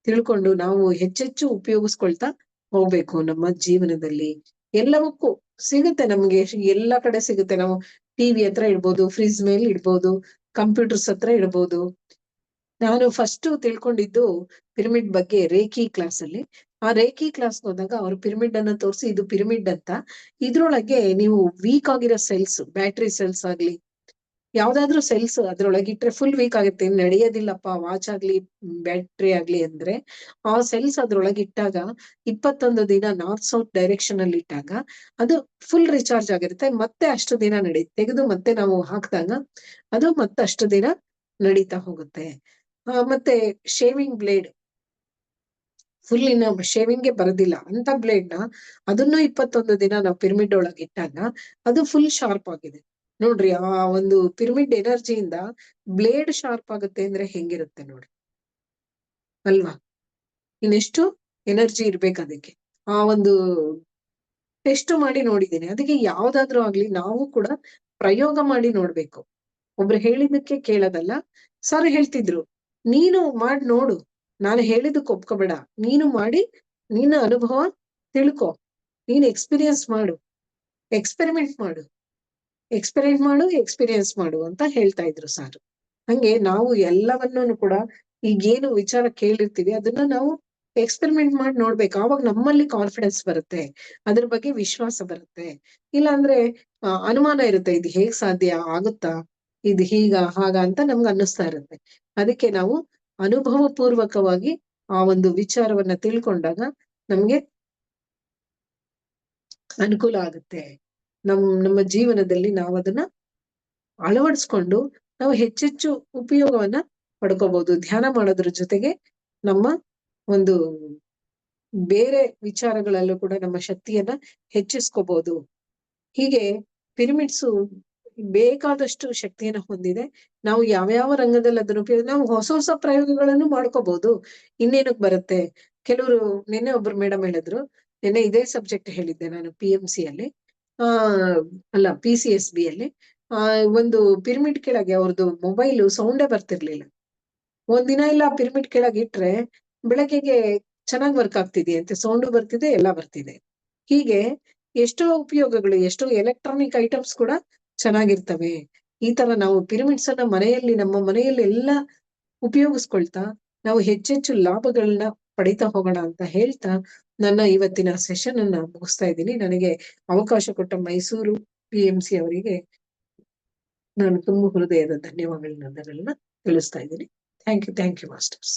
ತಿಳ್ಕೊಂಡು ನಾವು ಹೆಚ್ಚೆಚ್ಚು ಉಪಯೋಗಿಸ್ಕೊಳ್ತಾ ಹೋಗ್ಬೇಕು ನಮ್ಮ ಜೀವನದಲ್ಲಿ. ಎಲ್ಲವಕ್ಕೂ ಸಿಗುತ್ತೆ ನಮ್ಗೆ, ಎಲ್ಲಾ ಕಡೆ ಸಿಗುತ್ತೆ. ನಾವು ಟಿವಿ ಹತ್ರ ಇಡ್ಬೋದು, ಫ್ರಿಜ್ ಮೇಲೆ ಇಡ್ಬೋದು, ಕಂಪ್ಯೂಟರ್ಸ್ ಹತ್ರ ಇಡ್ಬೋದು. ನಾನು ಫಸ್ಟ್ ತಿಳ್ಕೊಂಡಿದ್ದು ಪಿರಮಿಡ್ ಬಗ್ಗೆ ರೇಖಿ ಕ್ಲಾಸ್ ಅಲ್ಲಿ. ಆ ರೇಖಿ ಕ್ಲಾಸ್ ಹೋದಾಗ ಅವ್ರು ಪಿರಮಿಡ್ ಅನ್ನ ತೋರಿಸಿ, ಇದು ಪಿರಮಿಡ್ ಅಂತ, ಇದ್ರೊಳಗೆ ನೀವು ವೀಕ್ ಆಗಿರೋ ಸೆಲ್ಸ್, ಬ್ಯಾಟ್ರಿ ಸೆಲ್ಸ್ ಆಗ್ಲಿ ಯಾವ್ದಾದ್ರು ಸೆಲ್ಸ್ ಅದ್ರೊಳಗಿಟ್ರೆ ಫುಲ್ ವೀಕ್ ಆಗುತ್ತೆ, ನಡೆಯೋದಿಲ್ಲಪ್ಪ ವಾಚ್ ಆಗ್ಲಿ ಬ್ಯಾಟ್ರಿ ಆಗ್ಲಿ ಅಂದ್ರೆ, ಆ ಸೆಲ್ಸ್ ಅದ್ರೊಳಗಿಟ್ಟಾಗ 21 ದಿನ ನಾರ್ತ್ ಸೌತ್ ಡೈರೆಕ್ಷನ್ ಅಲ್ಲಿ ಇಟ್ಟಾಗ ಅದು ಫುಲ್ ರಿಚಾರ್ಜ್ ಆಗಿರುತ್ತೆ. ಮತ್ತೆ ಅಷ್ಟು ದಿನ ತೆಗೆದು ಮತ್ತೆ ನಾವು ಹಾಕಿದಾಗ ಅದು ಮತ್ತೆ ಅಷ್ಟು ದಿನ ನಡೀತಾ ಹೋಗುತ್ತೆ. ಮತ್ತೆ ಶೇವಿಂಗ್ ಬ್ಲೇಡ್ ಫುಲ್ ಇನ್ನ ಶೇವಿಂಗ್ಗೆ ಬರೋದಿಲ್ಲ ಅಂತ ಬ್ಲೇಡ್ ನ ಅದನ್ನು 21 ದಿನ ನಾವು ಪಿರಮಿಡ್ ಒಳಗೆ ಇಟ್ಟಾಗ ಅದು ಫುಲ್ ಶಾರ್ಪ್ ಆಗಿದೆ. ನೋಡ್ರಿ, ಆ ಒಂದು ಪಿರಮಿಡ್ ಎನರ್ಜಿಯಿಂದ ಬ್ಲೇಡ್ ಶಾರ್ಪ್ ಆಗುತ್ತೆ ಅಂದ್ರೆ ಹೆಂಗಿರುತ್ತೆ ನೋಡಿ ಅಲ್ವಾ? ಇನ್ನೆಷ್ಟು ಎನರ್ಜಿ ಇರ್ಬೇಕು ಅದಕ್ಕೆ. ಆ ಒಂದು ಟೆಸ್ಟ್ ಮಾಡಿ ನೋಡಿದ್ದೀನಿ. ಅದಕ್ಕೆ ಯಾವ್ದಾದ್ರು ಆಗ್ಲಿ ನಾವು ಕೂಡ ಪ್ರಯೋಗ ಮಾಡಿ ನೋಡ್ಬೇಕು. ಒಬ್ರು ಹೇಳಿದಕ್ಕೆ ಕೇಳೋದಲ್ಲ. ಸರ್ ಹೇಳ್ತಿದ್ರು, ನೀನು ಮಾಡ್ ನೋಡು, ನಾನು ಹೇಳಿದಕ್ಕೆ ಒಪ್ಕೋಬೇಡ, ನೀನು ಮಾಡಿ ನಿನ್ನ ಅನುಭವ ತಿಳ್ಕೊ, ನೀನು ಎಕ್ಸ್ಪೀರಿಯನ್ಸ್ ಮಾಡು, ಎಕ್ಸ್ಪೆರಿಮೆಂಟ್ ಮಾಡು, ಎಕ್ಸ್ಪೀರಿಯನ್ಸ್ ಮಾಡು ಅಂತ ಹೇಳ್ತಾ ಇದ್ರು ಸರ್. ಹಂಗೆ ನಾವು ಎಲ್ಲವನ್ನೂ ಕೂಡ ಈಗೇನು ವಿಚಾರ ಕೇಳಿರ್ತೀವಿ ಅದನ್ನ ನಾವು ಎಕ್ಸ್ಪೆರಿಮೆಂಟ್ ಮಾಡಿ ನೋಡ್ಬೇಕು. ಆವಾಗ ನಮ್ಮಲ್ಲಿ ಕಾನ್ಫಿಡೆನ್ಸ್ ಬರುತ್ತೆ, ಅದ್ರ ಬಗ್ಗೆ ವಿಶ್ವಾಸ ಬರುತ್ತೆ. ಇಲ್ಲಾಂದ್ರೆ ಅನುಮಾನ ಇರುತ್ತೆ, ಇದು ಹೇಗ್ ಸಾಧ್ಯ ಆಗುತ್ತಾ, ಇದು ಹೀಗ ಹಾಗ ಅಂತ ನಮ್ಗೆ ಅನ್ನಿಸ್ತಾ ಇರುತ್ತೆ. ಅದಕ್ಕೆ ನಾವು ಅನುಭವ ಪೂರ್ವಕವಾಗಿ ಆ ಒಂದು ವಿಚಾರವನ್ನ ತಿಳ್ಕೊಂಡಾಗ ನಮ್ಗೆ ಅನುಕೂಲ ಆಗುತ್ತೆ. ನಮ್ಮ ಜೀವನದಲ್ಲಿ ನಾವು ಅದನ್ನ ಅಳವಡಿಸ್ಕೊಂಡು ನಾವು ಹೆಚ್ಚೆಚ್ಚು ಉಪಯೋಗವನ್ನ ಪಡ್ಕೋಬಹುದು. ಧ್ಯಾನ ಮಾಡೋದ್ರ ಜೊತೆಗೆ ನಮ್ಮ ಒಂದು ಬೇರೆ ವಿಚಾರಗಳಲ್ಲೂ ಕೂಡ ನಮ್ಮ ಶಕ್ತಿಯನ್ನ ಹೆಚ್ಚಿಸ್ಕೋಬಹುದು. ಹೀಗೆ ಪಿರಮಿಡ್ಸು ಬೇಕಾದಷ್ಟು ಶಕ್ತಿಯನ್ನ ಹೊಂದಿದೆ. ನಾವು ಯಾವ್ಯಾವ ರಂಗದಲ್ಲಿ ಅದನ್ನ ಉಪಯೋಗ, ನಾವು ಹೊಸ ಹೊಸ ಪ್ರಯೋಗಗಳನ್ನು ಮಾಡ್ಕೋಬಹುದು. ಇನ್ನೇನಕ್ ಬರುತ್ತೆ. ಕೆಲವರು ನಿನ್ನೆ ಒಬ್ರು ಮೇಡಮ್ ಹೇಳಿದ್ರು, ನಿನ್ನೆ ಇದೇ ಸಬ್ಜೆಕ್ಟ್ ಹೇಳಿದ್ದೆ ನಾನು PMC ಅಲ್ಲಿ, ಅಲ್ಲ PCSB ಅಲ್ಲಿ. ಒಂದು ಪಿರಮಿಡ್ ಕೆಳಗೆ ಅವ್ರದ್ದು ಮೊಬೈಲ್ ಸೌಂಡೇ ಬರ್ತಿರ್ಲಿಲ್ಲ. ಒಂದಿನ ಇಲ್ಲ ಪಿರಮಿಡ್ ಕೆಳಗೆ ಇಟ್ರೆ ಬೆಳಗ್ಗೆಗೆ ಚೆನ್ನಾಗಿ ವರ್ಕ್ ಆಗ್ತಿದೆಯಂತೆ, ಸೌಂಡು ಬರ್ತಿದೆ, ಎಲ್ಲ ಬರ್ತಿದೆ. ಹೀಗೆ ಎಷ್ಟೋ ಉಪಯೋಗಗಳು, ಎಷ್ಟೋ ಎಲೆಕ್ಟ್ರಾನಿಕ್ ಐಟಮ್ಸ್ ಕೂಡ ಚೆನ್ನಾಗಿರ್ತವೆ. ಈ ತರ ನಾವು ಪಿರಮಿಡ್ಸ್ ಅನ್ನ ನಮ್ಮ ಮನೆಯಲ್ಲಿ ಎಲ್ಲ ಉಪಯೋಗಿಸ್ಕೊಳ್ತಾ ನಾವು ಹೆಚ್ಚೆಚ್ಚು ಲಾಭಗಳನ್ನ ಪಡಿತಾ ಹೋಗೋಣ ಅಂತ ಹೇಳ್ತಾ ನನ್ನ ಇವತ್ತಿನ ಸೆಷನ್ ಅನ್ನ ಮುಗಿಸ್ತಾ ಇದ್ದೀನಿ. ನನಗೆ ಅವಕಾಶ ಕೊಟ್ಟ ಮೈಸೂರು PMC ಅವರಿಗೆ ನಾನು ತುಂಬ ಹೃದಯದ ಧನ್ಯವಾದಗಳನ್ನ ತಿಳಿಸ್ತಾ ಇದ್ದೀನಿ. Thank you masters.